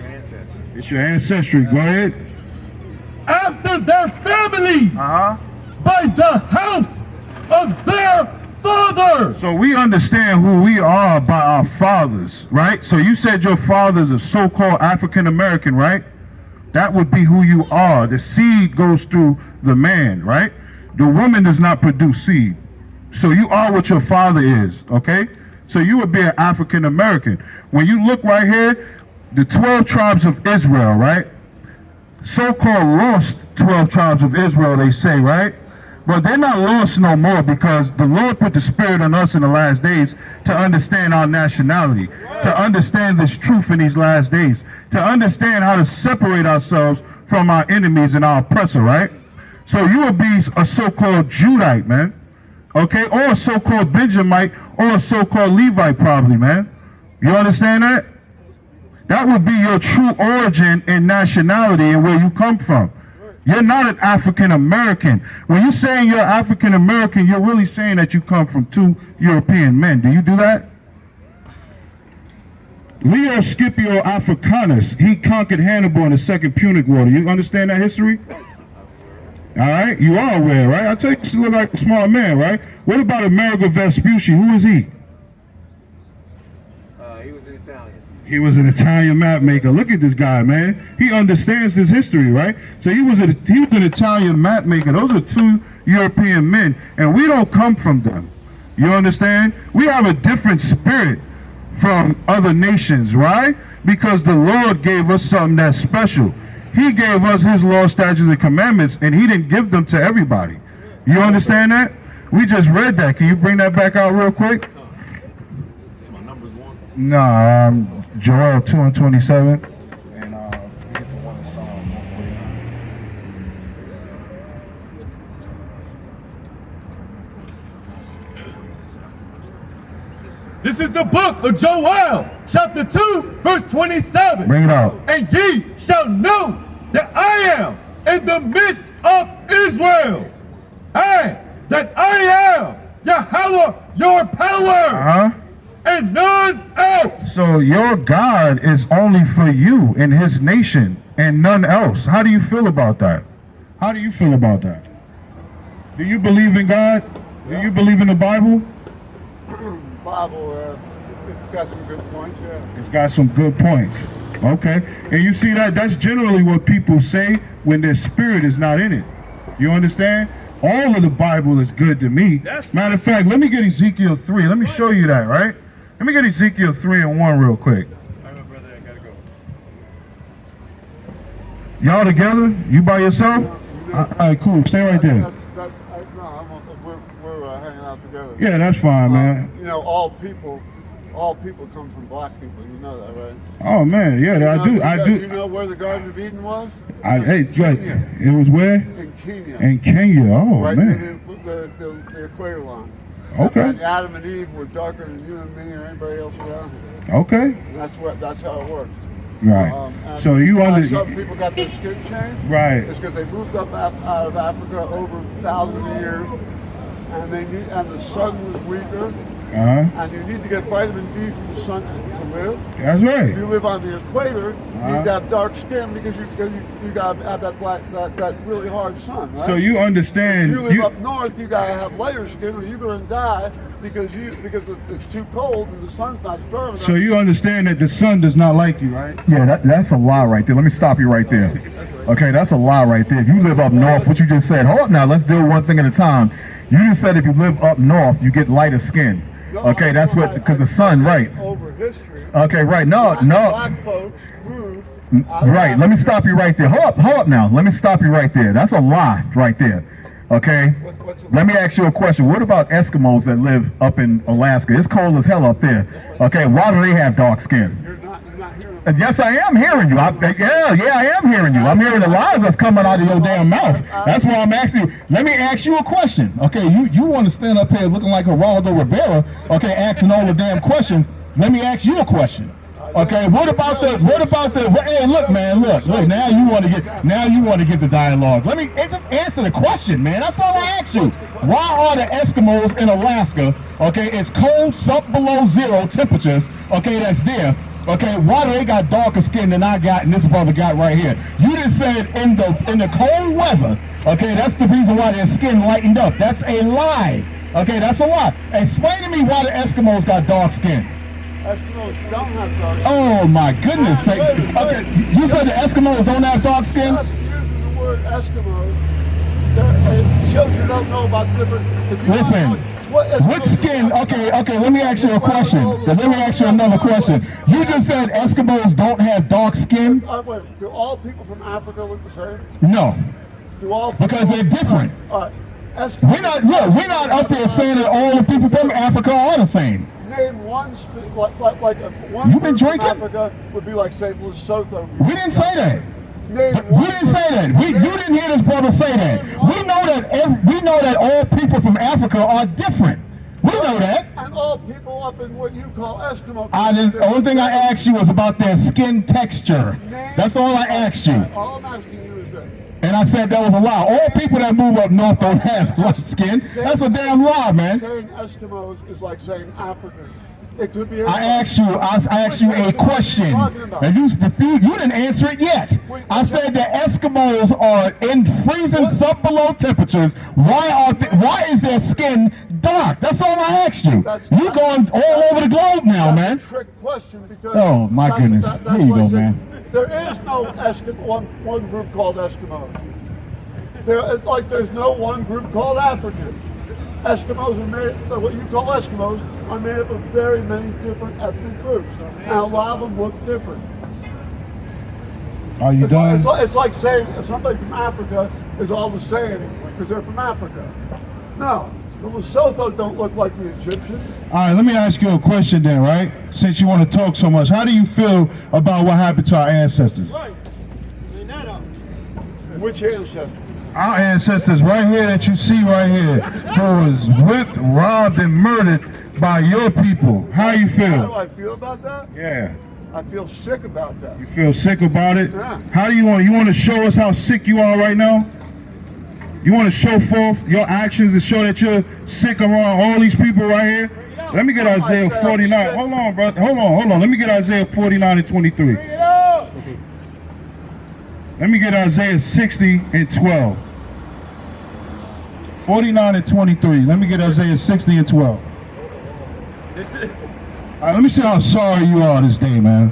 ancestors. It's your ancestry. Go ahead. After their families, by the house of their fathers. So we understand who we are by our fathers, right? So you said your father is a so-called African American, right? That would be who you are. The seed goes through the man, right? The woman does not produce seed. So you are what your father is, okay? So you would be an African American. When you look right here, the 12 tribes of Israel, right? So-called lost 12 tribes of Israel, they say, right? But they're not lost no more because the Lord put the Spirit on us in the last days to understand our nationality, to understand this truth in these last days, to understand how to separate ourselves from our enemies and our oppressor, right? So you would be a so-called Judite, man, okay? Or a so-called Benjamite or a so-called Levite probably, man. You understand that? That would be your true origin and nationality and where you come from. You're not an African American. When you're saying you're African American, you're really saying that you come from 2 European men. Do you do that? Leo Scipio Africanus, he conquered Hannibal in the Second Punic War. Do you understand that history? All right, you are aware, right? I tell you, you look like a smart man, right? What about Amerigo Vespucci? Who is he? He was an Italian. He was an Italian map maker. Look at this guy, man. He understands his history, right? So he was an Italian map maker. Those are 2 European men, and we don't come from them. You understand? We have a different spirit from other nations, right? Because the Lord gave us something that's special. He gave us his law, statutes, and commandments, and he didn't give them to everybody. You understand that? We just read that. Can you bring that back out real quick? No, Joel 2:27. And get the one in Psalm 149. This is the book of Joel, chapter 2, verse 27. Bring it out. And ye shall know that I am in the midst of Israel, and that I am Yahawah, your power, and none else. So your God is only for you and his nation and none else. How do you feel about that? How do you feel about that? Do you believe in God? Do you believe in the Bible? Bible, it's got some good points, yeah. It's got some good points. Okay. And you see that's generally what people say when their spirit is not in it. You understand? All of the Bible is good to me. Matter of fact, let me get Ezekiel 3. Let me show you that, right? Let me get Ezekiel 3:1 real quick. All right, brother, I gotta go. Y'all together? You by yourself? All right, cool. Stay right there. We're hanging out together. Yeah, that's fine, man. You know, all people come from black people. You know that, right? Oh man, yeah, I do. You know where the Garden of Eden was? Hey, it was where? In Kenya. In Kenya. Oh right man. Near the equator line. Okay. And Adam and Eve were darker than you and me or anybody else around here. Okay. And that's how it works. Right. So you some people got their skin changed. Right. It's because they moved up out of Africa over thousands of years, and the sun was weaker. And you need to get vitamin D from the sun to live. That's right. If you live on the equator, you need to have dark skin because you got to have that really hard sun, right? So you understand. If you live up north, you got to have lighter skin or you're going to die because it's too cold and the sun's not strong enough. So you understand that the sun does not like you, right? Yeah, that's a lie right there. Let me stop you right there. Okay, that's a lie right there. If you live up north, what you just said, hold up now, let's do one thing at a time. You just said if you live up north, you get lighter skin. Okay, that's what, because the sun, right? Over history. Okay, right. No. Black folks moved. Right. Let me stop you right there. Hold up now. Let me stop you right there. That's a lie right there. Okay. Let me ask you a question. What about Eskimos that live up in Alaska? It's cold as hell up there. Okay. Why do they have dark skin? You're not hearing. Yes, I am hearing you. I am hearing you. I'm hearing the lies that's coming out of your damn mouth. That's why I'm asking you. Let me ask you a question. Okay, you want to stand up here looking like Geraldo Rivera, okay, asking all the damn questions. Let me ask you a question. Okay, what about the hey, look, man, look, now you want to get the dialogue. Let me just answer the question, man. That's all I asked you. Why are the Eskimos in Alaska, okay, it's cold, sub below zero temperatures, okay, that's there. Okay, why do they got darker skin than I got and this brother got right here? You just said in the cold weather, okay, that's the reason why their skin lightened up. That's a lie. Okay, that's a lie. Explain to me why the Eskimos got dark skin. Eskimos don't have dark skin. Oh my goodness sake. Okay, you said the Eskimos don't have dark skin? Us using the word Eskimos, children don't know about different. Listen, what skin? Okay, let me ask you a question. Let me ask you another question. You just said Eskimos don't have dark skin? Do all people from Africa look the same? No. Do all Because they're different. All right. We're not up here saying that all the people from Africa are the same. Name one, one You been drinking? from Africa would be like, say, Lesotho. We didn't say that. Name We one didn't say that. You didn't hear this brother say that. We know that all people from Africa are different. We know that. And all people up in what you call Eskimo. The only thing I asked you was about their skin texture. That's all I asked you. All I'm asking you is that. And I said that was a lie. All people that move up north don't have light skin. That's a damn lie, man. Saying Eskimos is like saying Africans. It could be. I asked you a question, and you didn't answer it yet. I said the Eskimos are in freezing sub-below temperatures. Why is their skin dark? That's all I asked you. You going all over the globe now, man. That's a trick question because. Oh my goodness! There you go, man. There is no one group called Eskimos. There's no one group called African. Eskimos are made, what you call Eskimos, are made up of very many different ethnic groups. And a lot of them look different. Are you done? It's like saying somebody from Africa is all the same because they're from Africa. No, the Lesotho don't look like the Egyptians. All right, let me ask you a question then, right? Since you want to talk so much, how do you feel about what happened to our ancestors? Right. Which ancestors? Our ancestors right here that you see right here, who was whipped, robbed, and murdered by your people. How you feel? How do I feel about that? Yeah. I feel sick about that. You feel sick about it? Yeah. How do you want to show us how sick you are right now? You want to show forth your actions and show that you're sick around all these people right here? Let me get Isaiah 49. Hold on, bro. Hold on. Let me get Isaiah 49 and 23. Let me get Isaiah 60 and 12. 49 and 23. Let me get Isaiah 60 and 12. All right, let me see how sorry you are this day, man.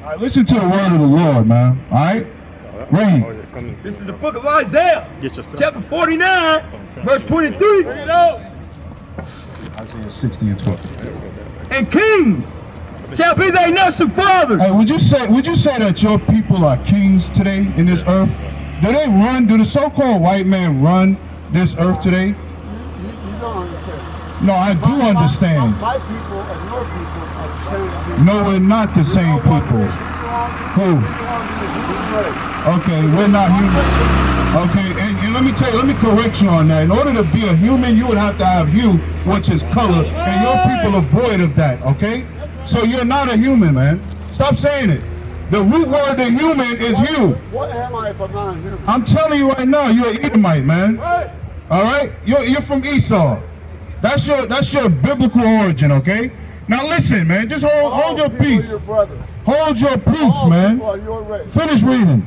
All right, listen to the word of the Lord, man. All right? Read. This is the book of Isaiah, chapter 49, verse 23. Isaiah 60 and 12. And kings shall be thy nursing fathers. Hey, would you say that your people are kings today in this earth? Do the so-called white man run this earth today? You don't understand. No, I do understand. My people and your people are the same people. No, we're not the same people. Who? Okay, we're not human. Okay, and let me correct you on that. In order to be a human, you would have to have hue, which is color, and your people are void of that, okay? So you're not a human, man. Stop saying it. The root word of human is you. What am I if I'm not a human? I'm telling you right now, you're an Edomite, man. All right? You're from Esau. That's your biblical origin, okay? Now listen, man. Just hold your peace. Hold your peace, man. Finish reading.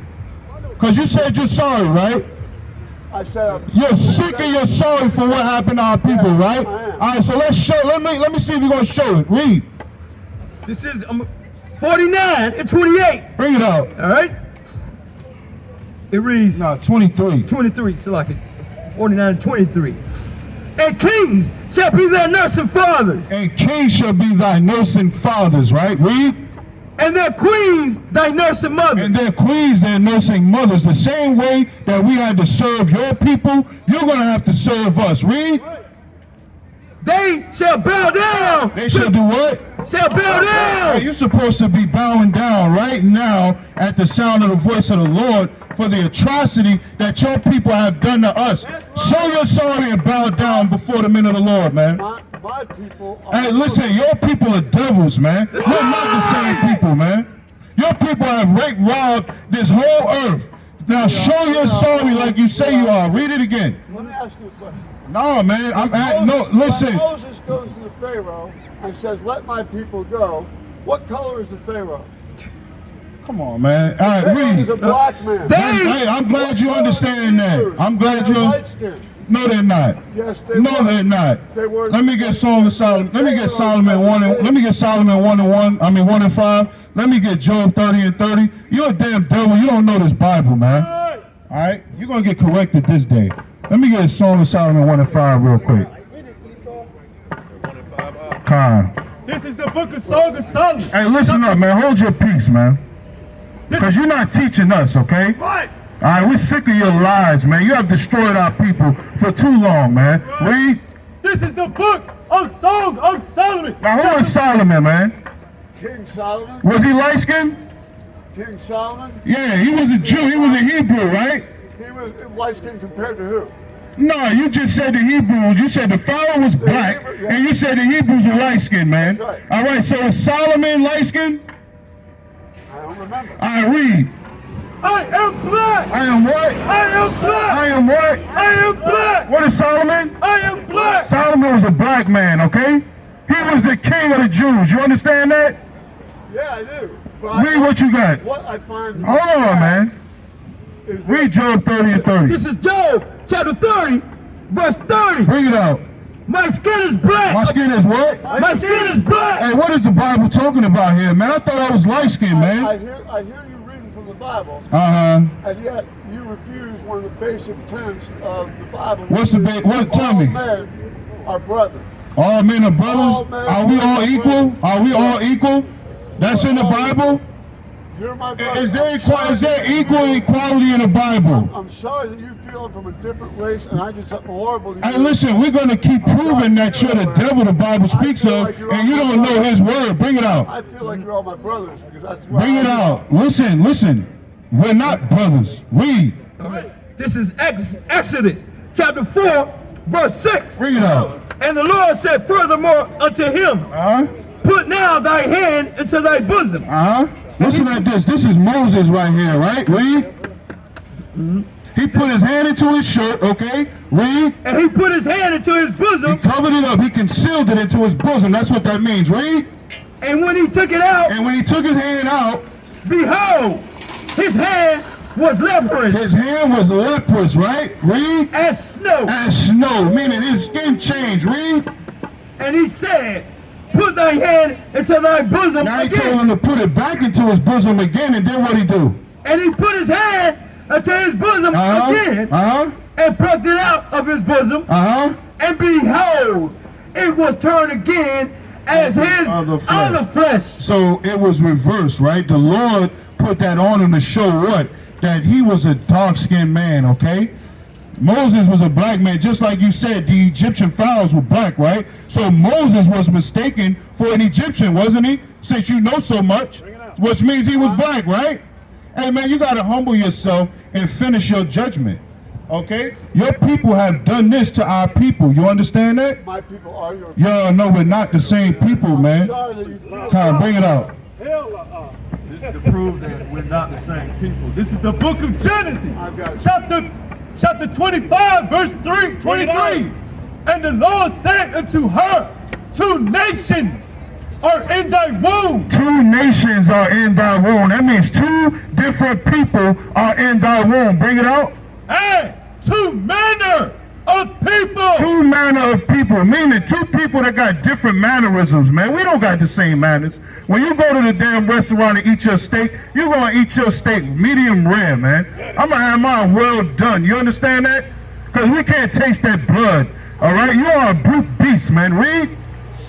Because you said you're sorry, right? I said you're sick and you're sorry for what happened to our people, right? All right, so let me see if you're going to show it. Read. This is 49 and 28. Bring it out. All right. It reads. No, 23. 23, so like it. 49 and 23. And kings shall be their nursing fathers. And kings shall be thy nursing fathers, right? Read. And their queens thy nursing mothers. And their queens their nursing mothers. The same way that we had to serve your people, you're going to have to serve us. Read. They shall bow down. They shall do what? Shall bow down. Hey, you're supposed to be bowing down right now at the sound of the voice of the Lord for the atrocity that your people have done to us. Show your sorry and bow down before the men of the Lord, man. My people are... Hey, listen, your people are devils, man. You're not the same people, man. Your people have raped, robbed this whole earth. Now show your sorry like you say you are. Read it again. Let me ask you a question. No, man, listen. When Moses goes to the Pharaoh and says, let my people go, what color is the Pharaoh? Come on, man. All right, read. He's a black man. Hey, I'm glad you understand that. I'm glad you. Light skin. No, they're not. Yes, they No, were. they're not. They were. Let me get Song of Solomon. Let me get Solomon 1 and let me get Solomon 1 and 1. I mean 1 and 5. Let me get Job 30 and 30. You're a damn devil. You don't know this Bible, man. All right, you're gonna get corrected this day. Let me get Song of Solomon 1 and 5 real quick. Con. This is the book of Song of Solomon. Hey, listen up, man. Hold your peace, man. Because you're not teaching us, okay? Right. All right, we're sick of your lies, man. You have destroyed our people for too long, man. Read. This is the book of Song of Solomon. Now, who was Solomon, man? King Solomon? Was he light-skinned? King Solomon? Yeah, he was a Jew. He was a Hebrew, right? He was light-skinned compared to who? No, you just said the Hebrews. You said the Pharaoh was black, and you said the Hebrews were light-skinned, man. That's right. All right, so is Solomon light-skinned? I don't remember. All right, read. I am black. I am what? I am black. I am what? I am black. What is Solomon? I am black. Solomon was a black man, okay? He was the king of the Jews. You understand that? Yeah, I do. But Read what you got. What I find... Hold on, man. Is Read Job 30 and 30. This is Job chapter 30, verse 30. Bring it out. My skin is black. My skin is what? My skin is black. Hey, what is the Bible talking about here, man? I thought I was light-skinned, man. I hear you reading from the Bible, Uh-huh. and yet you refuse one of the basic tenets of the Bible. What's the what? Tell me. All men are brothers. All men are brothers? All men Are we all are equal? brothers. Are we all equal? That's in the Bible? You're my brother. Is there equal equality in the Bible? I'm sorry that you feel I'm from a different race, and I did something horrible to you. Hey, listen, we're going to keep proving that you're the devil the Bible speaks of, and you don't know his word. Bring it out. I feel like you're all my brothers, because that's what Bring it out. Listen. We're not brothers. Read. This is Exodus chapter 4, verse 6. Bring it out. And the Lord said furthermore unto him, put now thy hand into thy bosom. Listen at this. This is Moses right here, right? Read. He put his hand into his shirt, okay? Read. And he put his hand into his He bosom. covered it up. He concealed it into his bosom. That's what that means. Read. And when he took it out, And when he took his hand out, behold, his hand was leprous his hand was leprous, right? Read. as snow. As snow, meaning his skin changed. Read. And he said, put thy hand into thy bosom Now he told again. him to put it back into his bosom again, and then what he do? And he put his hand into his bosom again, and plucked it out of his bosom. And behold, it was turned again as his other flesh. So it was reversed, right? The Lord put that on him to show what? That he was a dark-skinned man, okay? Moses was a black man, just like you said, the Egyptian pharaohs were black, right? So Moses was mistaken for an Egyptian, wasn't he? Since you know so much, which means he was black, right? Hey man, you gotta humble yourself and finish your judgment, okay? Your people have done this to our people, you understand that? My people are your people. Yeah, no, we're not the same people, man. Sorry that you feel Come on, bring it out. This is to prove that we're not the same people. This is the book of Genesis, I've got it. chapter 25, verse 23. And the Lord said unto her, 2 nations are in thy womb. 2 nations are in thy womb. That means 2 different people are in thy womb. Bring it out. And 2 manner of people. 2 manner of people, meaning 2 people that got different mannerisms, man. We don't got the same manners. When you go to the damn restaurant and eat your steak, you're going to eat your steak medium rare, man. I'm going to have mine well done. You understand that? Because we can't taste that blood, all right? You are a brute beast, man. Read.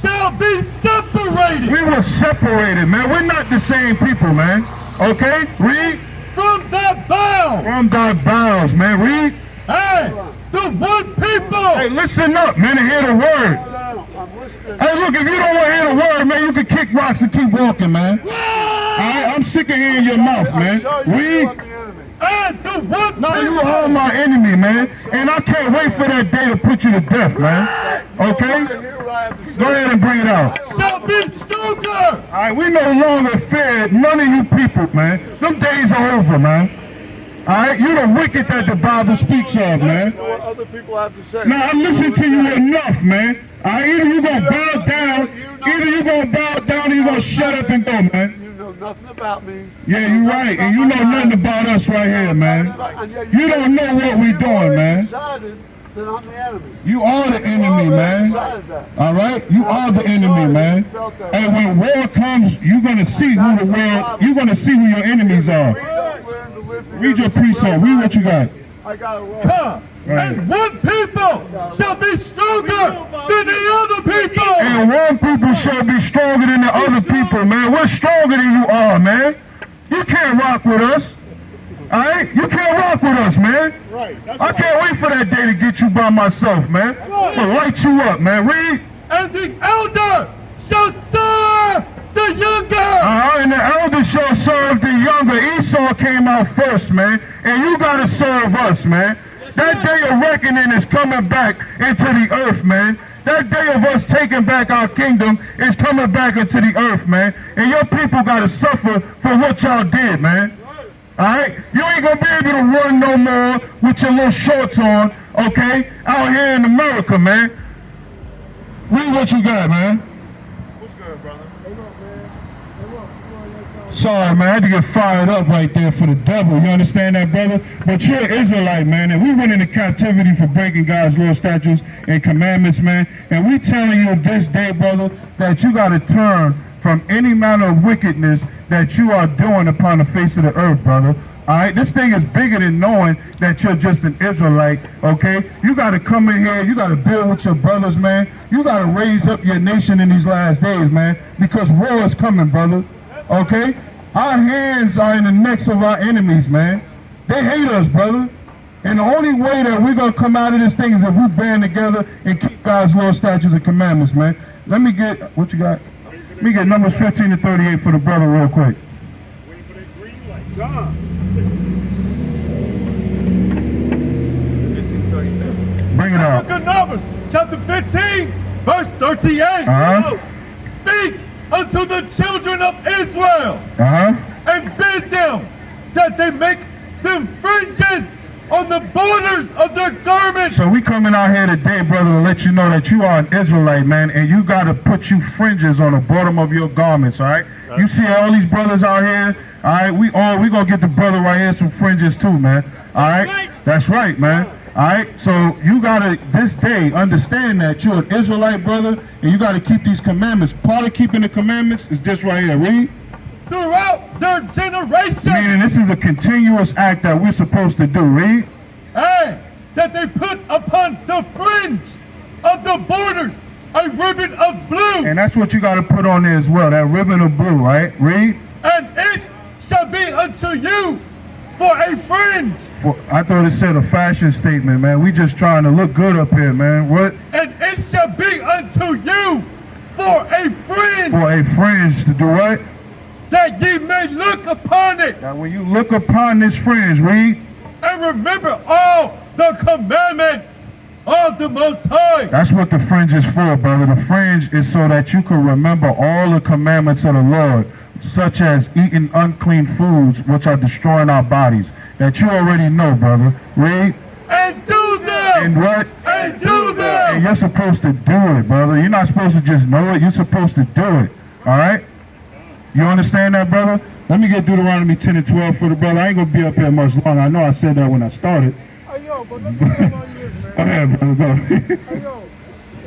Shall be separated. We were separated, man. We're not the same people, man. Okay? Read. From thy bowels. From thy bowels, man. Read. Hey, the one people. Hey, listen up, man, and hear the word. I'm listening. Hey, look, if you don't want to hear the word, man, you can kick rocks and keep walking, man. All right? I'm sick of hearing your mouth, man. Read. And the one No, people. you are my enemy, man. And I can't wait for that day to put you to death, man. Okay? Go ahead and bring it out. Shall be stronger. All right, we no longer fear none of you people, man. Them days are over, man. All right, you're the wicked that the Bible speaks of, man. You know what other people have to say. Now, I listen to you enough, man. All right, either you gonna bow down, or you gonna shut up and go, man. You know nothing about me. Yeah, you're right, and you know nothing about us right here, man. You don't know what we doing, man. Decided then I'm the enemy. You are the enemy, man. All right? You are the enemy, man. And when war comes, you're going to see who the world, you're going to see who your enemies are. Read your precept. Read what you got. I got it wrong. Come. Right. And one people shall be stronger than the other people. And one people shall be stronger than the other people, man. We're stronger than you are, man. You can't rock with us. All right? You can't rock with us, man. Right. I can't wait for that day to get you by myself, man. I'm gonna light you up, man. Read. And the elder shall serve the younger. And the elder shall serve the younger. Esau came out first, man. And you gotta serve us, man. That day of reckoning is coming back into the earth, man. That day of us taking back our kingdom is coming back into the earth, man. And your people gotta suffer for what y'all did, man. Alright? You ain't gonna be able to run no more with your little shorts on, okay? Out here in America, man. Read what you got, man. What's good, brother? Sorry, man, I had to get fired up right there for the devil. You understand that, brother? But you're an Israelite, man, and we went into captivity for breaking God's law, statutes, and commandments, man. And we telling you this day, brother, that you got to turn from any manner of wickedness that you are doing upon the face of the earth, brother. All right, this thing is bigger than knowing that you're just an Israelite, okay? You got to come in here, you got to build with your brothers, man. You got to raise up your nation in these last days, man, because war is coming, brother, okay? Our hands are in the necks of our enemies, man. They hate us, brother. And the only way that we're going to come out of this thing is if we band together and keep God's law, statutes, and commandments, man. Let me get, what you got? Let me get Numbers 15 to 38 for the brother real quick. Waiting for that green light. Gone. Bring it out. Book of Numbers, chapter 15, verse 38. Speak unto the children of Israel, and bid them that they make them fringes on the borders of their garments. So we coming out here today, brother, to let you know that you are an Israelite, man, and you got to put you fringes on the bottom of your garments, all right? You see all these brothers out here, all right? We going to get the brother right here some fringes too, man, all right? That's right, man. All right, so you got to, this day, understand that you're an Israelite, brother, and you got to keep these commandments. Part of keeping the commandments is this right here. Read. Throughout their generations. Meaning this is a continuous act that we're supposed to do. Read. And that they put upon the fringe of the borders a ribbon of blue. And that's what you got to put on there as well, that ribbon of blue, right? Read. And it shall be unto you for a fringe. I thought it said a fashion statement, man. We just trying to look good up here, man. What? And it shall be unto you for a fringe. For a fringe to do what? That ye may look upon it. Now when you look upon this fringe, read. And remember all the commandments of the Most High. That's what the fringe is for, brother. The fringe is so that you can remember all the commandments of the Lord, such as eating unclean foods which are destroying our bodies. That you already know, brother. Read. And do them. And what? And do them. And you're supposed to do it, brother. You're not supposed to just know it. You're supposed to do it. All right? You understand that, brother? Let me get Deuteronomy 10 and 12 for the brother. I ain't going to be up here much longer. I know I said that when I started. Hey, yo, but look at on you, man. Go ahead, brother. Go. Hey, yo,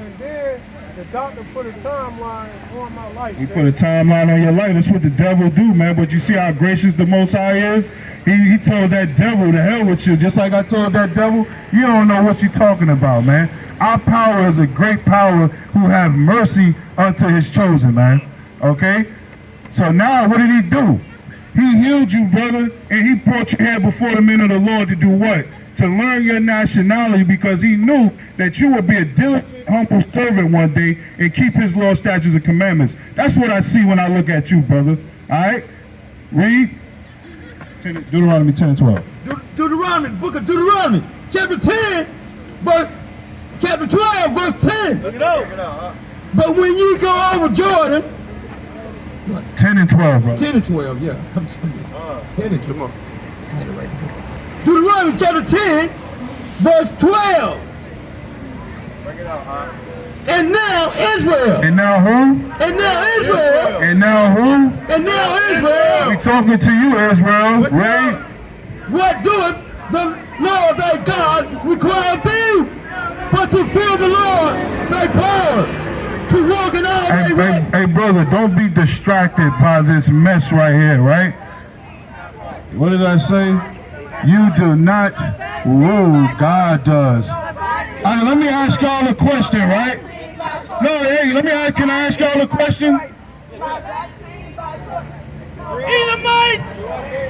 and then the doctor put a timeline on my life. He put a timeline on your life. That's what the devil do, man. But you see how gracious the Most High is? He told that devil to hell with you. Just like I told that devil, you don't know what you're talking about, man. Our power is a great power who have mercy unto his chosen, man. Okay? So now what did he do? He healed you, brother, and he brought you here before the men of the Lord to do what? To learn your nationality, because he knew that you would be a diligent, humble servant one day and keep his law, statutes, and commandments. That's what I see when I look at you, brother. All right? Read. Deuteronomy 10 and 12. Deuteronomy, book of Deuteronomy, chapter 10, but chapter 12, verse 10. Look it out. But when you go over Jordan, 10 and 12, brother. 10 and 12, yeah. 10 and 12. Come on. Deuteronomy chapter 10, verse 12. Bring it out, And now Israel. And now who? And now Israel. And now who? And now Israel. We talking to you, Israel. Read. What doeth the Lord thy God require of thee? but to fear the Lord, thy power, to walk in all thy ways. Hey, brother, don't be distracted by this mess right here, right? What did I say? You do not rule, God does. All right, let me ask y'all a question, right? No, hey, can I ask y'all a question?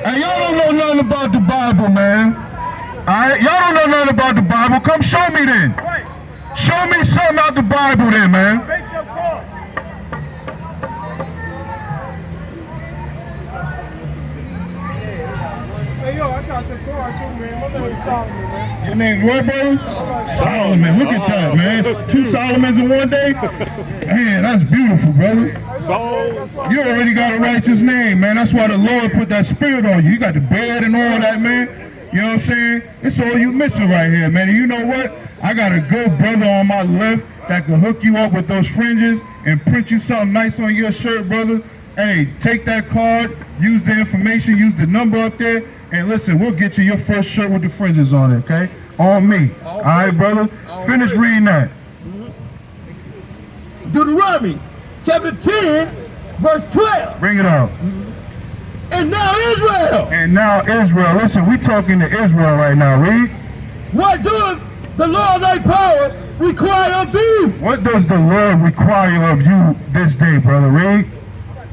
Hey, y'all don't know nothing about the Bible, man. All right, y'all don't know nothing about the Bible. Come show me then. Show me something out the Bible then, man. Hey, yo, I got your car too, man. My name is Solomon, man. Your name's what, brother? Solomon. Look at that, man. That's 2 Solomons in one day? Man, that's beautiful, brother. You already got a righteous name, man. That's why the Lord put that spirit on you. You got the bed and all that, man. You know what I'm saying? It's all you missing right here, man. And you know what? I got a good brother on my left that can hook you up with those fringes and print you something nice on your shirt, brother. Hey, take that card, use the information, use the number up there, and listen, we'll get you your first shirt with the fringes on it, okay? On me. All right, brother? Finish reading that. Deuteronomy chapter 10, verse 12. Bring it out. And now Israel. And now Israel. Listen, we talking to Israel right now. Read. What doeth the Lord thy power require of thee? What does the Lord require of you this day, brother? Read.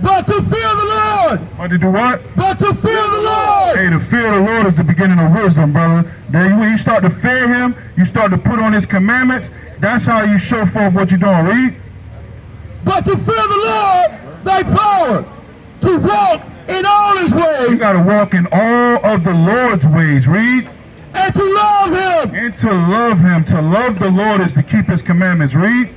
But to fear the Lord. But to do what? But to fear the Lord. Hey, to fear the Lord is the beginning of wisdom, brother. Then when you start to fear him, you start to put on his commandments. That's how you show forth what you're doing. Read. But to fear the Lord, thy power, to walk in all his ways. You got to walk in all of the Lord's ways. Read. And to love him. And to love him. To love the Lord is to keep his commandments. Read.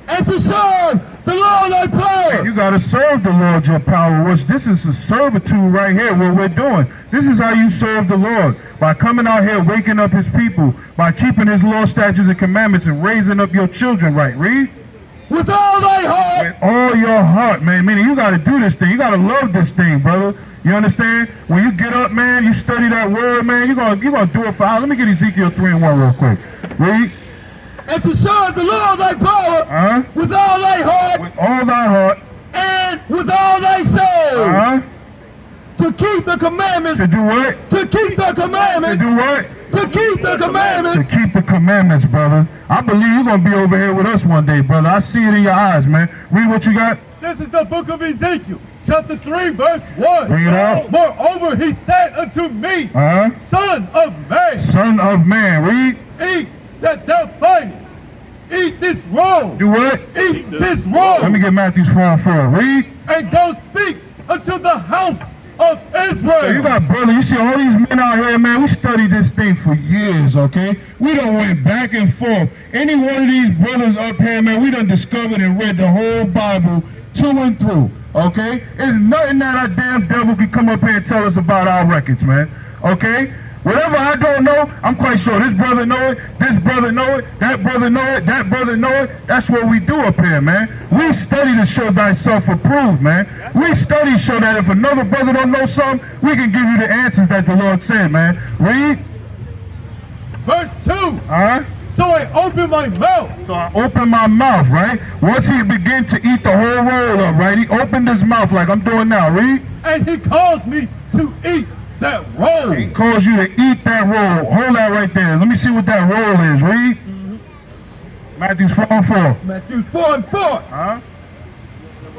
And to serve the Lord thy power. You got to serve the Lord your power, which this is a servitude right here, what we're doing. This is how you serve the Lord. By coming out here, waking up his people, by keeping his law, statutes, and commandments, and raising up your children right. Read. With all thy heart. With all your heart, man. Meaning you got to do this thing. You got to love this thing, brother. You understand? When you get up, man, you study that word, man, you're gonna do it for hours. Let me get Ezekiel 3:1 real quick. Read. And to serve the Lord thy power with all thy heart. With all thy heart. And with all thy soul. To keep the commandments. To do what? To keep the commandments. To do what? To keep the commandments. To keep the commandments, brother. I believe you're going to be over here with us one day, brother. I see it in your eyes, man. Read what you got. This is the book of Ezekiel, chapter 3, verse 1. Bring it out. Moreover, he said unto me, Son of man. Son of man. Read. Eat that thou findest. Eat this roll. Do what? Eat this roll. Let me get Matthew 4:4. Read. And go speak unto the house of Israel. So you got brother, you see all these men out here, man, we studied this thing for years, okay? We done went back and forth. Any one of these brothers up here, man, we done discovered and read the whole Bible to and through, okay? There's nothing that our damn devil can come up here and tell us about our records, man, okay? Whatever I don't know, I'm quite sure this brother know it, this brother know it, that brother know it, that brother know it. That's what we do up here, man. We study to show thyself approved, man. We study to show that if another brother don't know something, we can give you the answers that the Lord said, man. Read. Verse 2. So I opened my mouth. So I opened my mouth, right? Once he began to eat the whole roll up, right? He opened his mouth like I'm doing now. Read. And he caused me to eat that roll. He calls you to eat that roll. Hold that right there. Let me see what that roll is. Read. Matthew 4:4. Matthew 4:4.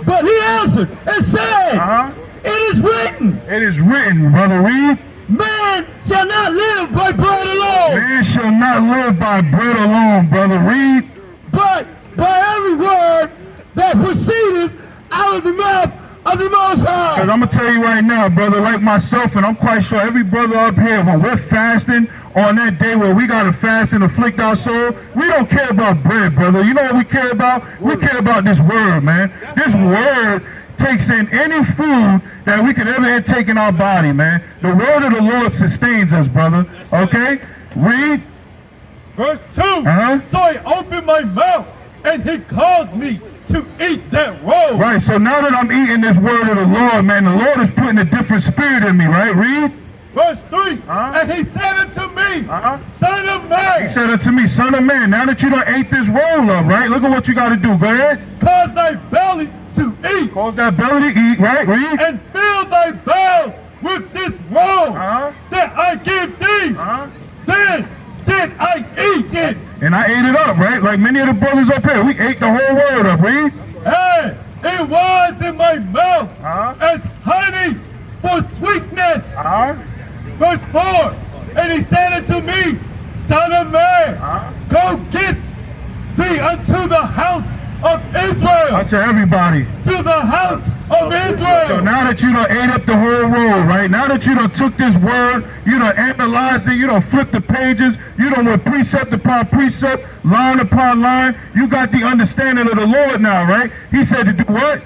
But he answered and said, It is written. It is written, brother. Read. Man shall not live by bread alone. Man shall not live by bread alone, brother. Read. But by every word that proceedeth out of the mouth of the Most High. Because I'm going to tell you right now, brother, like myself, and I'm quite sure every brother up here, when we're fasting on that day where we got to fast and afflict our soul, we don't care about bread, brother. You know what we care about? We care about this word, man. This word takes in any food that we could ever intake in our body, man. The word of the Lord sustains us, brother. Okay? Read. Verse 2. So I opened my mouth, and he caused me to eat that roll. Right, so now that I'm eating this word of the Lord, man, the Lord is putting a different spirit in me, right? Read. Verse 3. And he said unto me, Son of man. He said unto me, son of man, now that you done ate this roll up, right? Look at what you got to do. Go ahead. Cause thy belly to eat. Cause that belly to eat, right? Read. And fill thy bowels with this roll that I give thee. Then did I eat it. And I ate it up, right? Like many of the brothers up here. We ate the whole word up, read. And it was in my mouth as honey for sweetness. Verse 4. And he said unto me, son of man, go get thee unto the house of Israel. Unto everybody. To the house of Israel. So now that you done ate up the whole roll, right? Now that you done took this word, you done analyzed it, you done flipped the pages, you done went precept upon precept, line upon line, you got the understanding of the Lord now, right? He said to do what?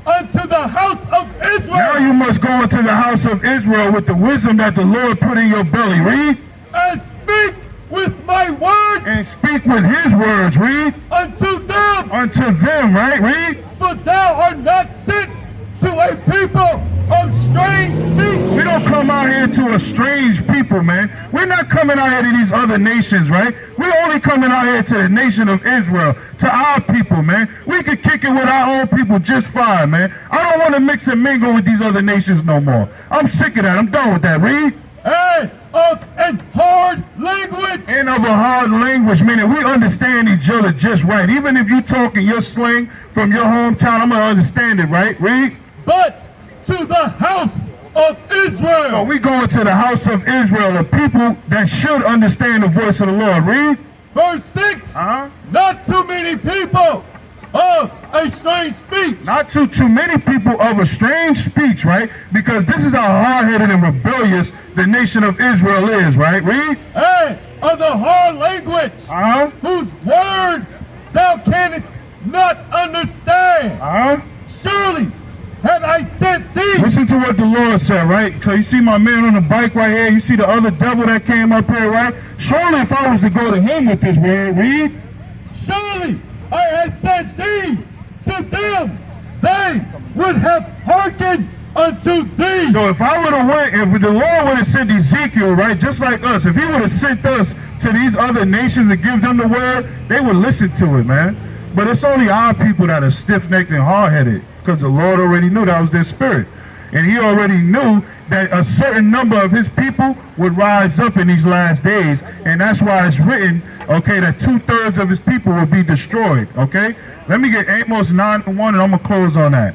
Unto the house of Israel. Now you must go into the house of Israel with the wisdom that the Lord put in your belly. Read. And speak with my words. And speak with his words. Read. Unto them. Unto them, right? Read. For thou art not sent to a people of strange speech. We don't come out here to a strange people, man. We're not coming out here to these other nations, right? We're only coming out here to the nation of Israel, to our people, man. We could kick it with our own people just fine, man. I don't want to mix and mingle with these other nations no more. I'm sick of that. I'm done with that. Read. And of a hard language. And of a hard language, meaning we understand each other just right. Even if you talking your slang from your hometown, I'm going to understand it, right? Read. But to the house of Israel. So we going to the house of Israel, the people that should understand the voice of the Lord. Read. Verse 6. Not too many people of a strange speech. Not too many people of a strange speech, right? Because this is how hard-headed and rebellious the nation of Israel is, right? Read. And of the hard language, whose words thou canst not understand. Surely have I sent thee. Listen to what the Lord said, right? So you see my man on the bike right here. You see the other devil that came up here, right? Surely if I was to go to him with this word, read. Surely I have sent thee to them. They would have hearkened unto thee. So if I would have went, if the Lord would have sent Ezekiel, right, just like us, if he would have sent us to these other nations and give them the word, they would listen to it, man. But it's only our people that are stiff-necked and hard-headed, because the Lord already knew that was their spirit. And he already knew that a certain number of his people would rise up in these last days. And that's why it's written, okay, that 2/3 of his people will be destroyed, okay? Let me get Amos 9:1 and I'm going to close on that.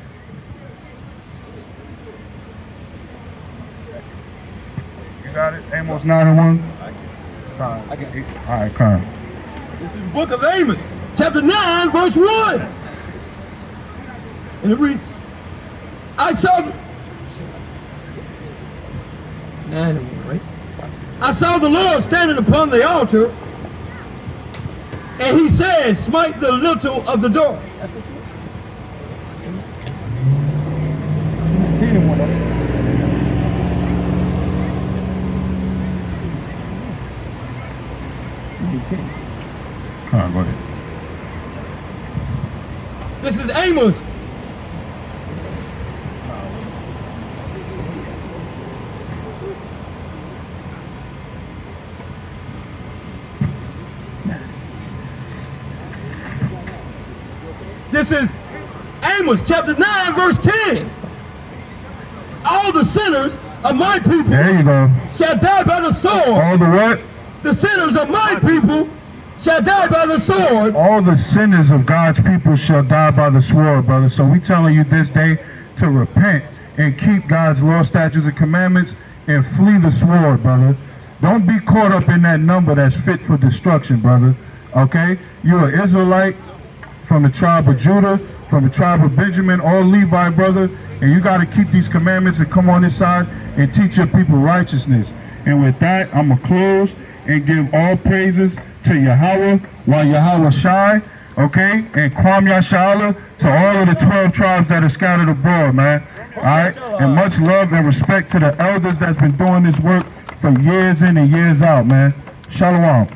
You got it? Amos 9:1? All right, come. This is the book of Amos, chapter 9, verse 1. And it reads, I saw the Lord standing upon the altar, and he said, smite the lintel of the door. That's what Come on, go ahead. This is Amos. This is Amos chapter 9 verse 10. All the sinners of my people there you go. shall die by the sword. All the what? The sinners of my people shall die by the sword. All the sinners of God's people shall die by the sword, brother. So we telling you this day to repent and keep God's law, statutes, and commandments and flee the sword, brother. Don't be caught up in that number that's fit for destruction, brother. Okay? You're an Israelite from the tribe of Judah, from the tribe of Benjamin, all Levi, brother. And you got to keep these commandments and come on this side and teach your people righteousness. And with that, I'm going to close and give all praises to Yahweh, YAHAWAH'S, okay? And Kwam Yashala to all of the 12 tribes that are scattered abroad, man. All right? And much love and respect to the elders that's been doing this work for years in and years out, man. Shalom.